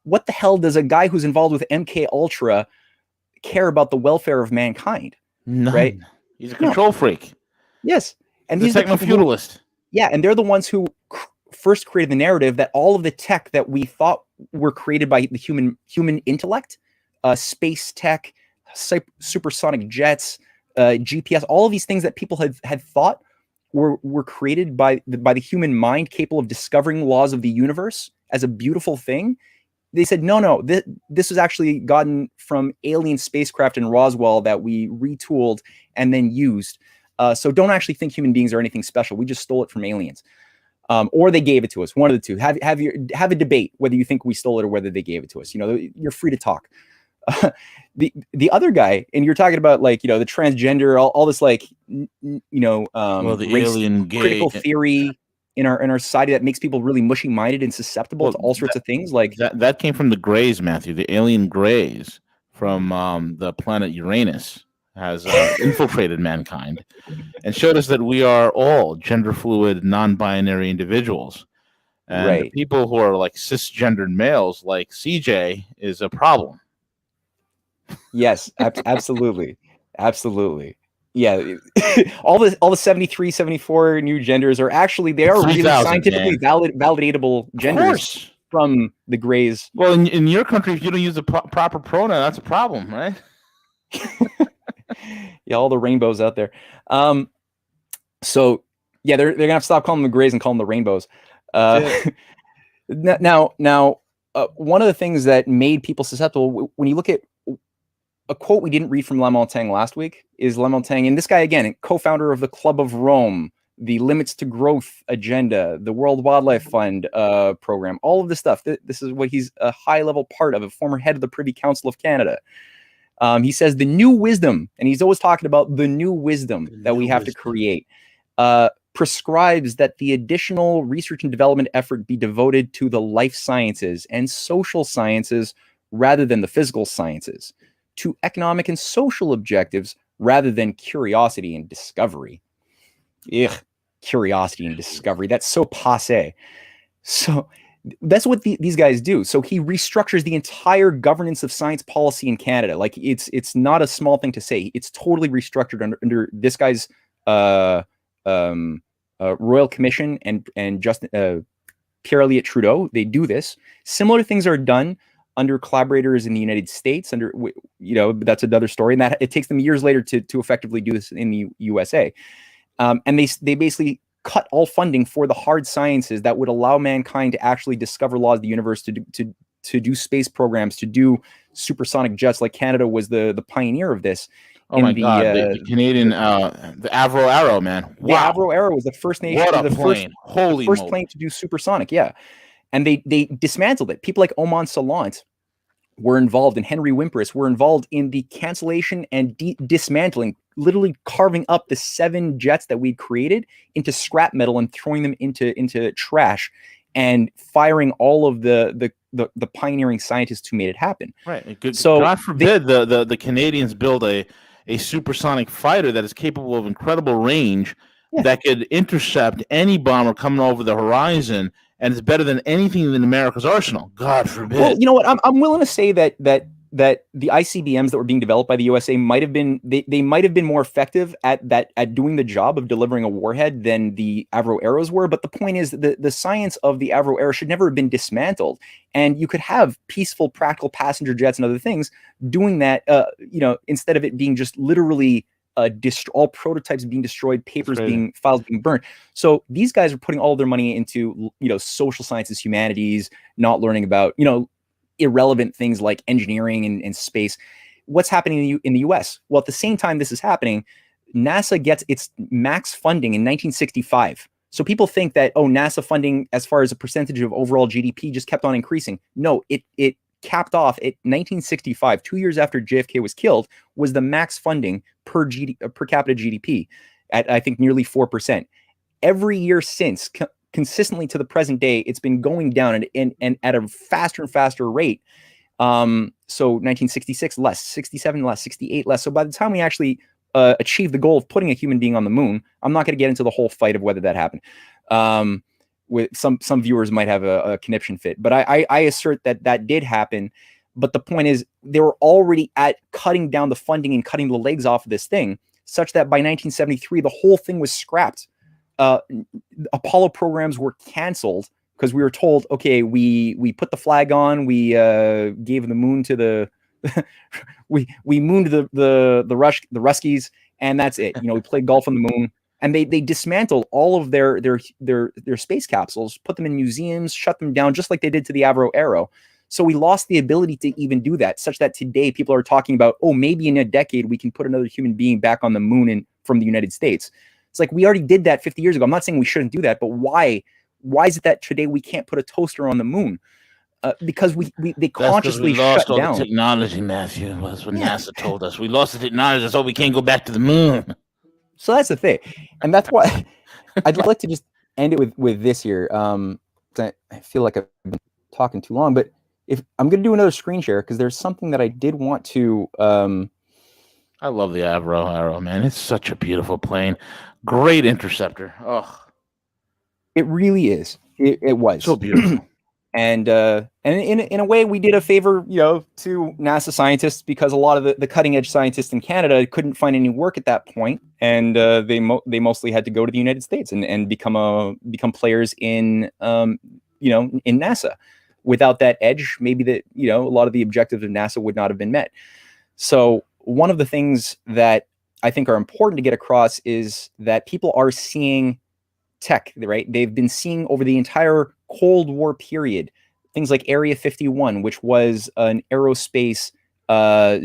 What the hell does a guy who's involved with MK Ultra care about the welfare of mankind? None. Right? He's a control freak. Yes. And he's a techno-feudalist. Yeah, and they're the ones who first created the narrative that all of the tech that we thought were created by the human intellect, space tech, supersonic jets, GPS, all of these things that people had thought were created by the human mind, capable of discovering laws of the universe as a beautiful thing. They said, no, this was actually gotten from alien spacecraft in Roswell that we retooled and then used. So don't actually think human beings are anything special. We just stole it from aliens. Or they gave it to us. One of the two. Have a debate whether you think we stole it or whether they gave it to us. You're free to talk. the other guy, and you're talking about like, the transgender, all this like, the race alien gay critical theory in our society that makes people really mushy minded and susceptible to all sorts of things. Like that came from the Greys, Matthew. The alien Greys from the planet Uranus has infiltrated mankind and showed us that we are all gender fluid, non-binary individuals. And right. people who are like cisgendered males, like CJ, is a problem. Yes, absolutely. Absolutely. Yeah. all the 73, 74 new genders are actually, they are really scientifically validatable genders from the Greys. Well, in your country, if you don't use the proper pronoun, that's a problem, right? Yeah, all the rainbows out there. So yeah, they're gonna have to stop calling them the Greys and call them the rainbows. Now, one of the things that made people susceptible, when you look at a quote we didn't read from Le Montagne last week, is Le Montagne, and this guy, again, co-founder of the Club of Rome, the Limits to Growth agenda, the World Wildlife Fund program, all of this stuff. This is what he's a high-level part of, a former head of the Privy Council of Canada. He says the new wisdom, and he's always talking about the new wisdom that we have to create, prescribes that the additional research and development effort be devoted to the life sciences and social sciences rather than the physical sciences, to economic and social objectives rather than curiosity and discovery. Ugh, curiosity and discovery. That's so passé. So that's what these guys do. So he restructures the entire governance of science policy in Canada. Like it's not a small thing to say. It's totally restructured under this guy's Royal Commission and Justin Pierre Elliott Trudeau. They do this. Similar things are done under collaborators in the United States, that's another story. And that it takes them years later to effectively do this in the USA. And they basically cut all funding for the hard sciences that would allow mankind to actually discover laws of the universe, to do space programs, to do supersonic jets. Like Canada was the pioneer of this. Oh my God! The Canadian, the Avro Arrow, man. Wow. The Avro Arrow was the first nation, what a plane! the first plane to do supersonic. Yeah. And they dismantled it. People like Oman Salant were involved, and Henry Wimpress were involved in the cancellation and dismantling, literally carving up the 7 jets that we'd created into scrap metal and throwing them into trash, and firing all of the pioneering scientists who made it happen. Right. So God forbid the Canadians build a supersonic fighter that is capable of incredible range, that could intercept any bomber coming over the horizon, and it's better than anything in America's arsenal. God forbid. Well, you know what? I'm willing to say that the ICBMs that were being developed by the USA might have been they might have been more effective at doing the job of delivering a warhead than the Avro Arrows were. But the point is that the science of the Avro Arrow should never have been dismantled, and you could have peaceful, practical passenger jets and other things doing that. Instead of it being just literally all prototypes being destroyed, files being burned. So these guys are putting all of their money into social sciences, humanities, not learning about irrelevant things like engineering and space. What's happening in the US? Well, at the same time this is happening, NASA gets its max funding in 1965. So people think that, NASA funding as far as a percentage of overall GDP just kept on increasing. No, it capped off at 1965, 2 years after JFK was killed, was the max funding per capita GDP at, I think, nearly 4%. Every year since, consistently to the present day, it's been going down and at a faster and faster rate. So 1966 less, 67 less, 68 less. So by the time we actually achieve the goal of putting a human being on the moon, I'm not going to get into the whole fight of whether that happened. With some viewers might have a conniption fit, but I assert that did happen. But the point is, they were already at cutting down the funding and cutting the legs off of this thing, such that by 1973, the whole thing was scrapped. Apollo programs were canceled because we were told, okay, we put the flag on, we gave the moon to the we mooned the Ruskies, and that's it. We played golf on the moon. And they dismantled all of their space capsules, put them in museums, shut them down, just like they did to the Avro Arrow. So we lost the ability to even do that, such that today people are talking about, maybe in a decade we can put another human being back on the moon from the United States. It's like, we already did that 50 years ago. I'm not saying we shouldn't do that, but why is it that today we can't put a toaster on the moon? because they That's because consciously we lost shut all down. the technology, Matthew. That's what NASA told us. We lost the technology, so we can't go back to the moon. So that's the thing, and that's why I'd like to just end it with this here. I feel like I've been talking too long, but if I'm going to do another screen share because there's something that I did want to. I love the Avro Arrow, man. It's such a beautiful plane. Great interceptor. Oh, it really is. It was so beautiful. And in a way, we did a favor, to NASA scientists because a lot of the cutting edge scientists in Canada couldn't find any work at that point, and they mostly had to go to the United States and become players in in NASA. Without that edge, maybe a lot of the objectives of NASA would not have been met. So one of the things that I think are important to get across is that people are seeing tech, right? They've been seeing over the entire Cold War period things like Area 51, which was an aerospace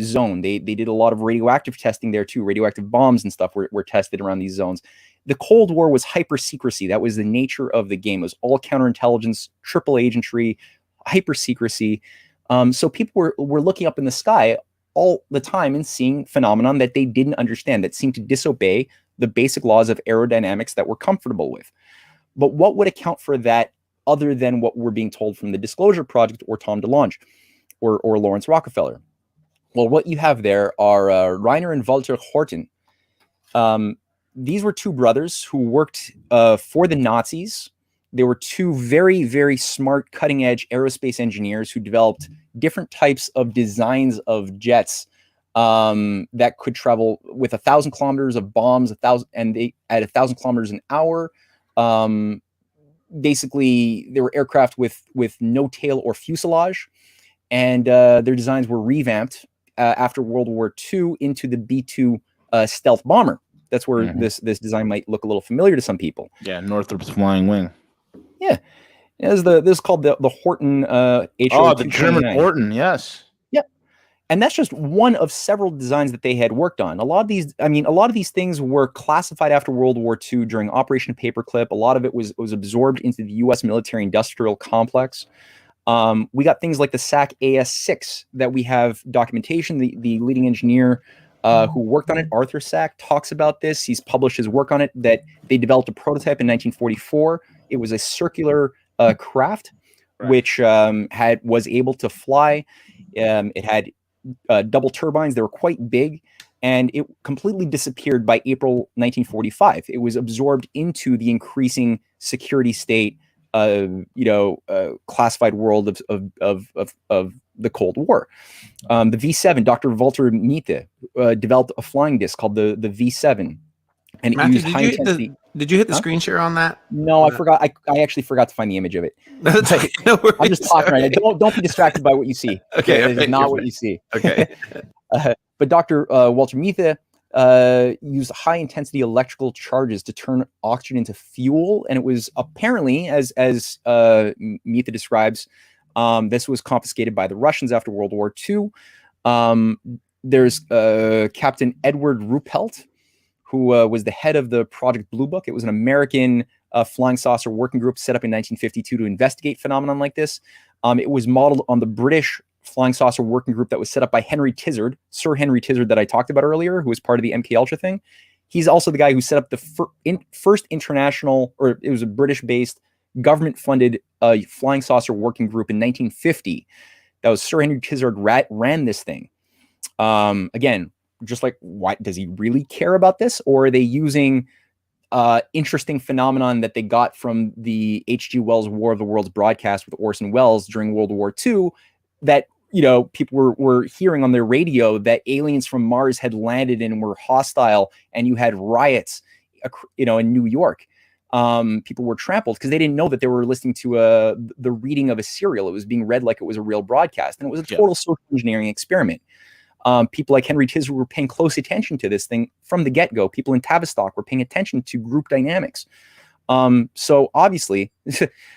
zone. They did a lot of radioactive testing there too. Radioactive bombs and stuff were tested around these zones. The Cold War was hyper secrecy. That was the nature of the game. It was all counterintelligence, triple agentry, hyper secrecy. So people were looking up in the sky all the time and seeing phenomenon that they didn't understand, that seemed to disobey the basic laws of aerodynamics that we're comfortable with. But what would account for that other than what we're being told from the Disclosure Project or Tom DeLonge or Lawrence Rockefeller? Well, what you have there are Rainer and Walter Horten. These were two brothers who worked for the Nazis. They were two very, very smart, cutting-edge aerospace engineers who developed different types of designs of jets that could travel with 1,000 kilometers of bombs, 1,000, and they at 1,000 kilometers an hour. Basically, they were aircraft with no tail or fuselage, and their designs were revamped after World War II into the B-2 stealth bomber. That's where this design might look a little familiar to some people. Yeah, Northrop's Flying Wing. Yeah, this is called the Horten. The German Horten, yes. Yep, and that's just one of several designs that they had worked on. A lot of these things were classified after World War II during Operation Paperclip. A lot of it was absorbed into the U.S. military-industrial complex. We got things like the SAC AS-6 that we have documentation. The leading engineer who worked on it, Arthur Sack, talks about this. He's published his work on it, that they developed a prototype in 1944. It was a circular craft, right, which was able to fly. It had double turbines. They were quite big, and it completely disappeared by April 1945. It was absorbed into the increasing security state, classified world of the Cold War. The V7, Dr. Walter Miete developed a flying disc called the V7, and Matthew, it used high intensity. Did you hit the screen share on that? No, I forgot. I actually forgot to find the image of it. No worries. I'm just talking right now. Don't be distracted by what you see. Okay, It's not what you see. Okay. But Dr. Walter Miete used high-intensity electrical charges to turn oxygen into fuel, and it was apparently, as Miete describes, this was confiscated by the Russians after World War II. There's Captain Edward Ruppelt, who was the head of the Project Blue Book. It was an American flying saucer working group set up in 1952 to investigate phenomenon like this. It was modeled on the British flying saucer working group that was set up by Henry Tizard, Sir Henry Tizard that I talked about earlier, who was part of the MK Ultra thing. He's also the guy who set up the first international, or it was a British-based, government-funded flying saucer working group in 1950. That was Sir Henry Tizard ran this thing. Again, just like, why does he really care about this? Or are they using interesting phenomenon that they got from the H.G. Wells War of the Worlds broadcast with Orson Welles during World War II, that people were hearing on their radio that aliens from Mars had landed and were hostile, and you had riots, in New York. People were trampled because they didn't know that they were listening to the reading of a serial. It was being read like it was a real broadcast, and it was a total social engineering experiment. People like Henry Tizard were paying close attention to this thing from the get-go. People in Tavistock were paying attention to group dynamics. So obviously,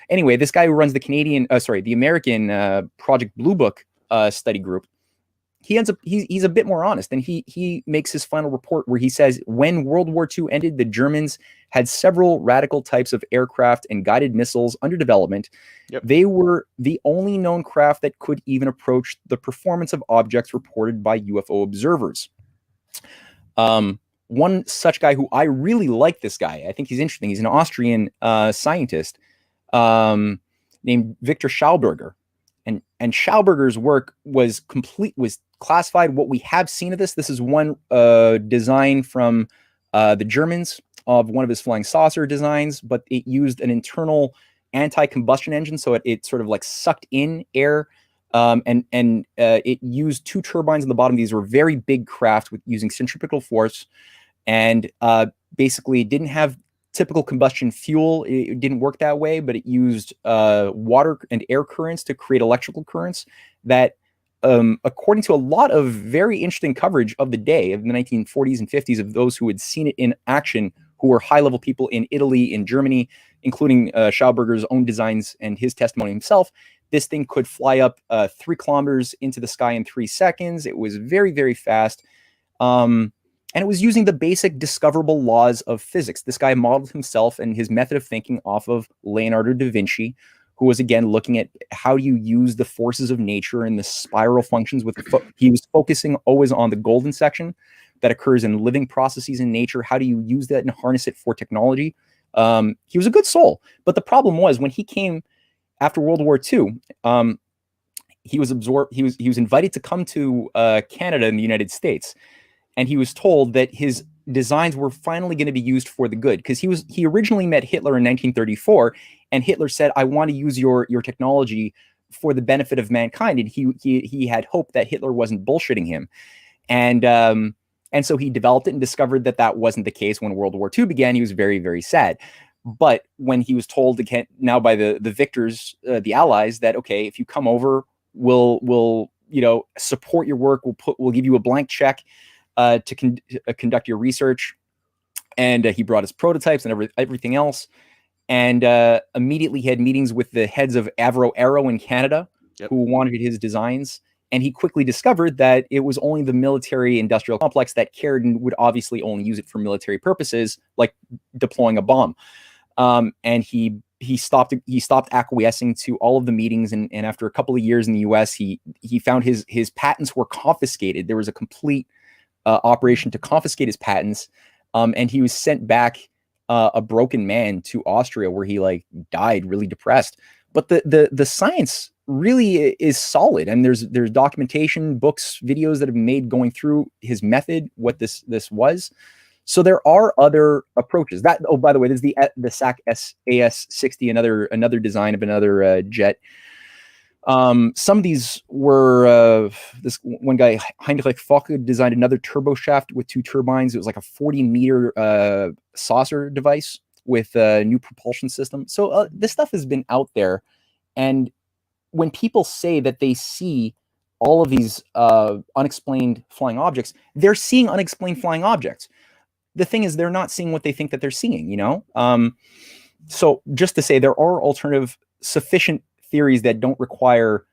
anyway, this guy who runs the American Project Blue Book study group, he ends up he's a bit more honest, and he makes his final report where he says when World War II ended, the Germans had several radical types of aircraft and guided missiles under development. Yep. They were the only known craft that could even approach the performance of objects reported by UFO observers. One such guy who I really like, this guy, I think he's interesting. He's an Austrian scientist named Victor Schauberger. And Schauberger's work was classified. What we have seen of this is one design from the Germans of one of his flying saucer designs, but it used an internal anti-combustion engine, so it sort of like sucked in air, and it used two turbines on the bottom. These were very big craft with using centripetal force, and basically didn't have typical combustion fuel. It didn't work that way, but it used water and air currents to create electrical currents that, according to a lot of very interesting coverage of the day of the 1940s and 50s of those who had seen it in action, who were high-level people in Italy, in Germany, including Schauberger's own designs and his testimony himself, this thing could fly up 3 kilometers into the sky in 3 seconds. It was very, very fast. And it was using the basic discoverable laws of physics. This guy modeled himself and his method of thinking off of Leonardo da Vinci, who was, again, looking at how you use the forces of nature and the spiral functions. He was focusing always on the golden section that occurs in living processes in nature. How do you use that and harness it for technology? He was a good soul. But the problem was, when he came after World War II, he was invited to come to Canada in the United States. And he was told that his designs were finally going to be used for the good, because he originally met Hitler in 1934, and Hitler said, "I want to use your technology for the benefit of mankind." And he had hope that Hitler wasn't bullshitting him, and so he developed it and discovered that wasn't the case. When World War II began, he was very, very sad. But when he was told again now by the victors, the Allies, that okay, if you come over, we'll support your work. We'll give you a blank check to conduct your research, and he brought his prototypes and everything else, and immediately he had meetings with the heads of Avro Aero in Canada, who wanted his designs, and he quickly discovered that it was only the military-industrial complex that cared and would obviously only use it for military purposes, like deploying a bomb, and he stopped acquiescing to all of the meetings, and after a couple of years in the U.S., he found his patents were confiscated. There was a complete operation to confiscate his patents, and he was sent back a broken man to Austria, where he died really depressed. But the science really is solid, and there's documentation, books, videos that have been made going through his method, what this was. So there are other approaches. That, oh, by the way, there's the SAC AS-60, another design of another jet. Some of these were this one guy, Heinrich Focke, designed another turbo shaft with 2 turbines. It was like a 40-meter saucer device with a new propulsion system. So this stuff has been out there, and when people say that they see all of these unexplained flying objects, they're seeing unexplained flying objects. The thing is, they're not seeing what they think that they're seeing. So just to say, there are alternative, sufficient theories that don't require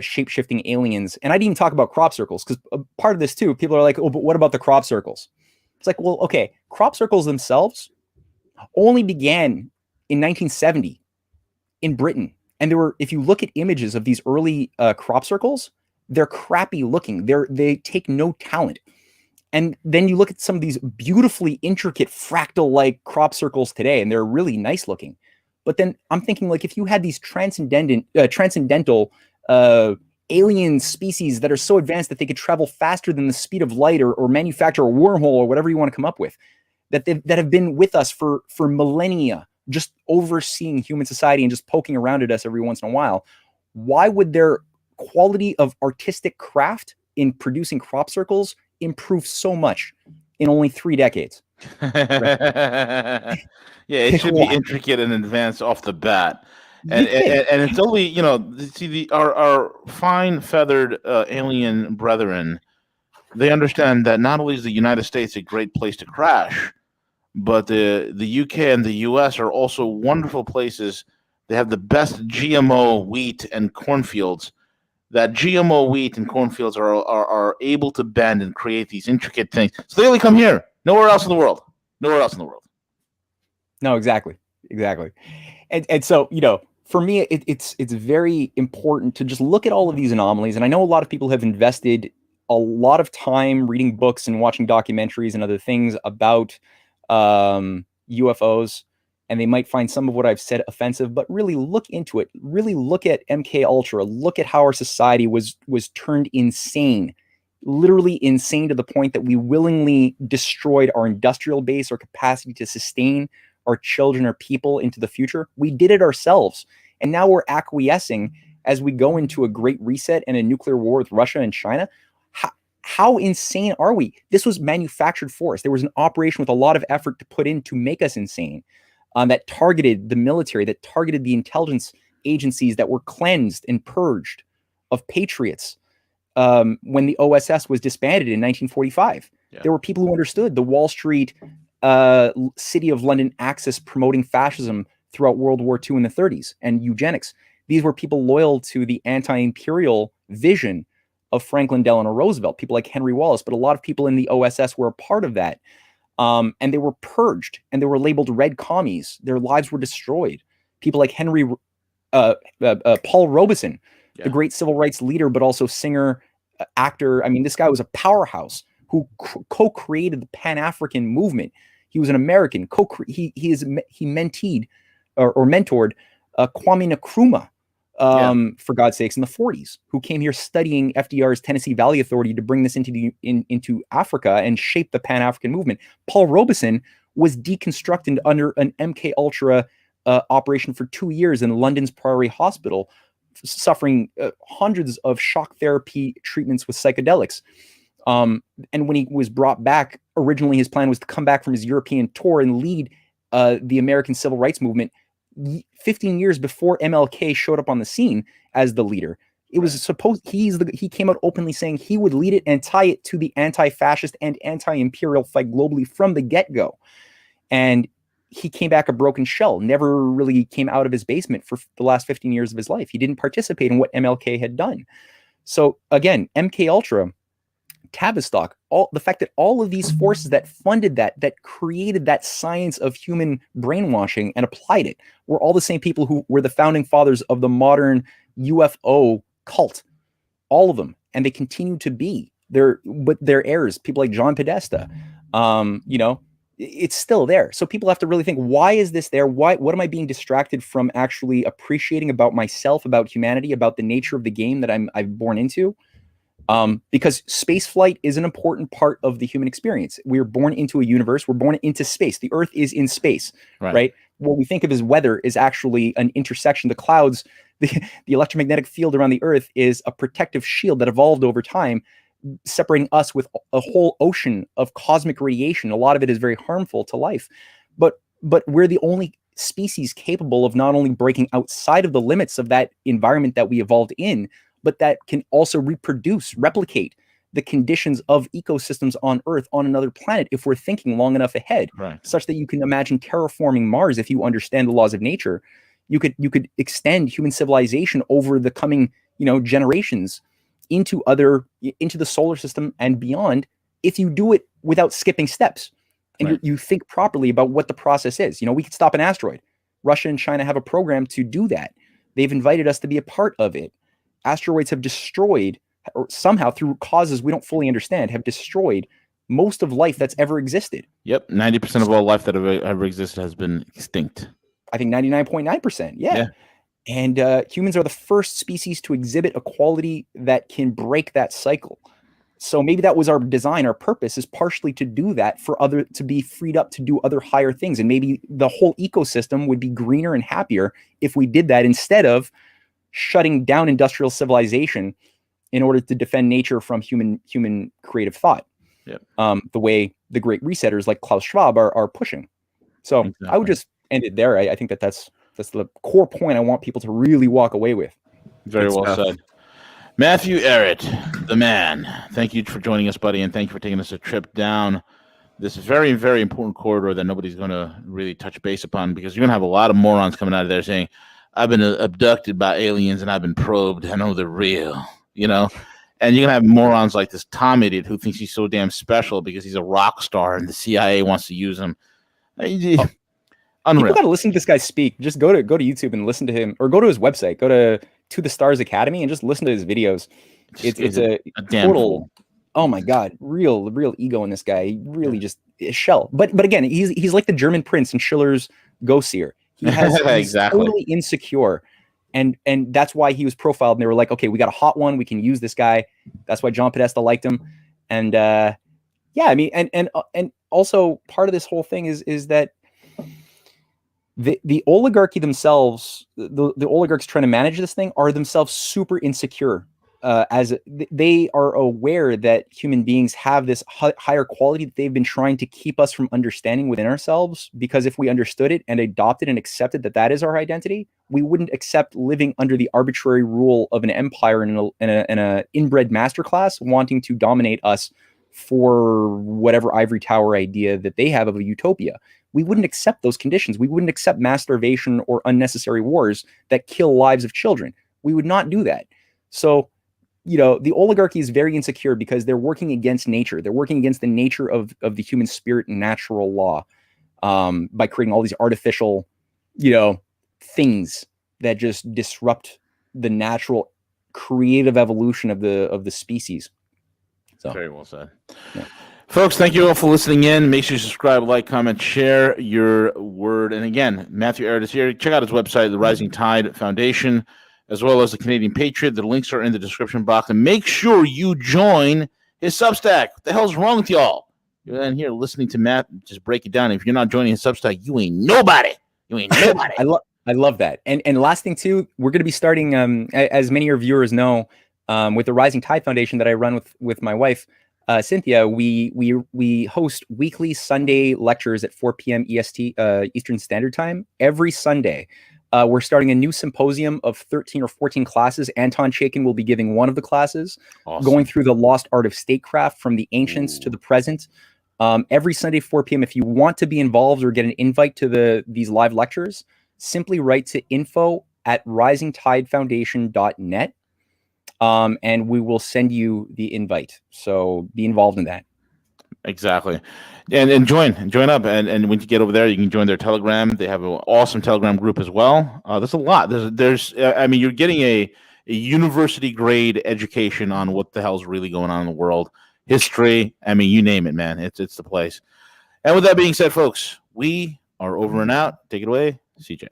shape-shifting aliens. And I didn't even talk about crop circles, because part of this too, people are like, oh, but what about the crop circles? It's like, well, okay, crop circles themselves only began in 1970 in Britain. And if you look at images of these early crop circles, they're crappy looking. They take no talent. And then you look at some of these beautifully intricate fractal-like crop circles today, and they're really nice looking. But then I'm thinking, if you had these transcendental alien species that are so advanced that they could travel faster than the speed of light, or manufacture a wormhole, or whatever you want to come up with, that have been with us for millennia, just overseeing human society and just poking around at us every once in a while, why would their quality of artistic craft in producing crop circles improve so much in only 3 decades? Yeah, it should be intricate and advanced off the bat, and it's only see our fine feathered alien brethren. They understand that not only is the United States a great place to crash, but the UK and the US are also wonderful places. They have the best GMO wheat and cornfields, that GMO wheat and cornfields are able to bend and create these intricate things. So they only come here, nowhere else in the world. Nowhere else in the world. No, exactly. And so, for me, it's very important to just look at all of these anomalies. And I know a lot of people have invested a lot of time reading books and watching documentaries and other things about UFOs, and they might find some of what I've said offensive, but really look into it. Really look at MK Ultra. Look at how our society was turned insane, literally insane, to the point that we willingly destroyed our industrial base, our capacity to sustain our children or people into the future. We did it ourselves. And now we're acquiescing as we go into a great reset and a nuclear war with Russia and China. How insane are we? This was manufactured for us. There was an operation with a lot of effort to put in to make us insane, that targeted the military, that targeted the intelligence agencies that were cleansed and purged of patriots. When the OSS was disbanded in 1945, there were people who understood the Wall Street, City of London axis promoting fascism throughout World War II in the 30s and eugenics. These were people loyal to the anti-imperial vision of Franklin Delano Roosevelt, people like Henry Wallace, but a lot of people in the OSS were a part of that. And they were purged and they were labeled red commies. Their lives were destroyed. People like Paul Robeson, the great civil rights leader, but also singer, actor. I mean, this guy was a powerhouse who co-created the Pan-African movement. He was an American. He mentored Kwame Nkrumah, for God's sakes, in the 40s, who came here studying FDR's Tennessee Valley Authority to bring this into Africa and shape the Pan-African movement. Paul Robeson was deconstructed under an MK Ultra operation for 2 years in London's Priory Hospital, suffering hundreds of shock therapy treatments with psychedelics. And when he was brought back, originally his plan was to come back from his European tour and lead the American civil rights movement 15 years before MLK showed up on the scene as the leader. It was supposed he came out openly saying he would lead it and tie it to the anti-fascist and anti-imperial fight globally from the get-go. And he came back a broken shell, never really came out of his basement for the last 15 years of his life. He didn't participate in what MLK had done. So again, MK Ultra, Tavistock, the fact that all of these forces that funded that created that science of human brainwashing and applied it, were all the same people who were the founding fathers of the modern UFO cult. All of them. And they continue to be. Their heirs, people like John Podesta, it's still there. So people have to really think, why is this there? What am I being distracted from actually appreciating about myself, about humanity, about the nature of the game that I've born into? Because space flight is an important part of the human experience. We're born into a universe. We're born into space. The Earth is in space, right? What we think of as weather is actually an intersection. The clouds, the electromagnetic field around the Earth is a protective shield that evolved over time, separating us with a whole ocean of cosmic radiation. A lot of it is very harmful to life, but we're the only species capable of not only breaking outside of the limits of that environment that we evolved in, but that can also replicate the conditions of ecosystems on Earth on another planet if we're thinking long enough ahead, such that you can imagine terraforming Mars. If you understand the laws of nature, you could extend human civilization over the coming generations into the solar system and beyond, if you do it without skipping steps and you think properly about what the process is. We could stop an asteroid. Russia and China have a program to do that. They've invited us to be a part of it. Asteroids have destroyed, or somehow through causes we don't fully understand, have destroyed most of life that's ever existed. Yep, 90% of all life that ever existed has been extinct. I think 99.9%. Yeah. And humans are the first species to exhibit a quality that can break that cycle. So maybe that was our design. Our purpose is partially to do that, to be freed up to do other higher things. And maybe the whole ecosystem would be greener and happier if we did that, instead of shutting down industrial civilization in order to defend nature from human creative thought. The way the great resetters like Klaus Schwab are pushing. So exactly. I would just end it there. I think that's the core point I want people to really walk away with. Very well said. Matthew Ehret, the man. Thank you for joining us, buddy, and thank you for taking us a trip down this very, very important corridor that nobody's going to really touch base upon, because you're going to have a lot of morons coming out of there saying, I've been abducted by aliens and I've been probed. I know they're real. you know. And you're gonna have morons like this Tom idiot who thinks he's so damn special because he's a rock star and the CIA wants to use him. Unreal. People got to listen to this guy speak. Just go to YouTube and listen to him, or go to his website. Go to the Stars Academy and just listen to his videos. It's a damn total. fool. Oh my God, real ego in this guy. He really just a shell. But again, he's like the German prince in Schiller's Ghost Seer. He's Exactly. totally insecure. And that's why he was profiled. And they were like, okay, we got a hot one. We can use this guy. That's why John Podesta liked him. And yeah, I mean, and also part of this whole thing is that the oligarchy themselves, the oligarchs trying to manage this thing, are themselves super insecure. As they are aware that human beings have this higher quality that they've been trying to keep us from understanding within ourselves, because if we understood it and adopted and accepted that is our identity, we wouldn't accept living under the arbitrary rule of an empire and an inbred masterclass wanting to dominate us for whatever ivory tower idea that they have of a utopia. We wouldn't accept those conditions. We wouldn't accept mass starvation or unnecessary wars that kill lives of children. We would not do that. So, you know, the oligarchy is very insecure because they're working against nature. They're working against the nature of the human spirit and natural law, by creating all these artificial, you know, things that just disrupt the natural creative evolution of the species. So very well said. Yeah. Folks, thank you all for listening in. Make sure you subscribe, like, comment, share your word. And again, Matthew Ehret is here. Check out his website, the Rising Tide Foundation, as well as the Canadian Patriot. The links are in the description box. And make sure you join his Substack. What the hell's wrong with y'all? You're in here listening to Matt just break it down. If you're not joining his Substack, you ain't nobody. You ain't nobody. I love that. And last thing too, we're going to be starting, as many of your viewers know, with the Rising Tide Foundation that I run with my wife, Cynthia. We host weekly Sunday lectures at 4 p.m. EST, Eastern Standard Time every Sunday. We're starting a new symposium of 13 or 14 classes. Anton Chaikin will be giving one of the classes, going through the lost art of statecraft from the ancients to the present. Every Sunday, 4 p.m. If you want to be involved or get an invite to these live lectures, simply write to info@risingtidefoundation.net, and we will send you the invite. So be involved in that. Exactly. And join up. And when you get over there, you can join their Telegram. They have an awesome Telegram group as well. There's a lot. There's I mean, you're getting a university grade education on what the hell's really going on in the world. History. I mean, you name it, man. It's the place. And with that being said, folks, we are over and out. Take it away, CJ.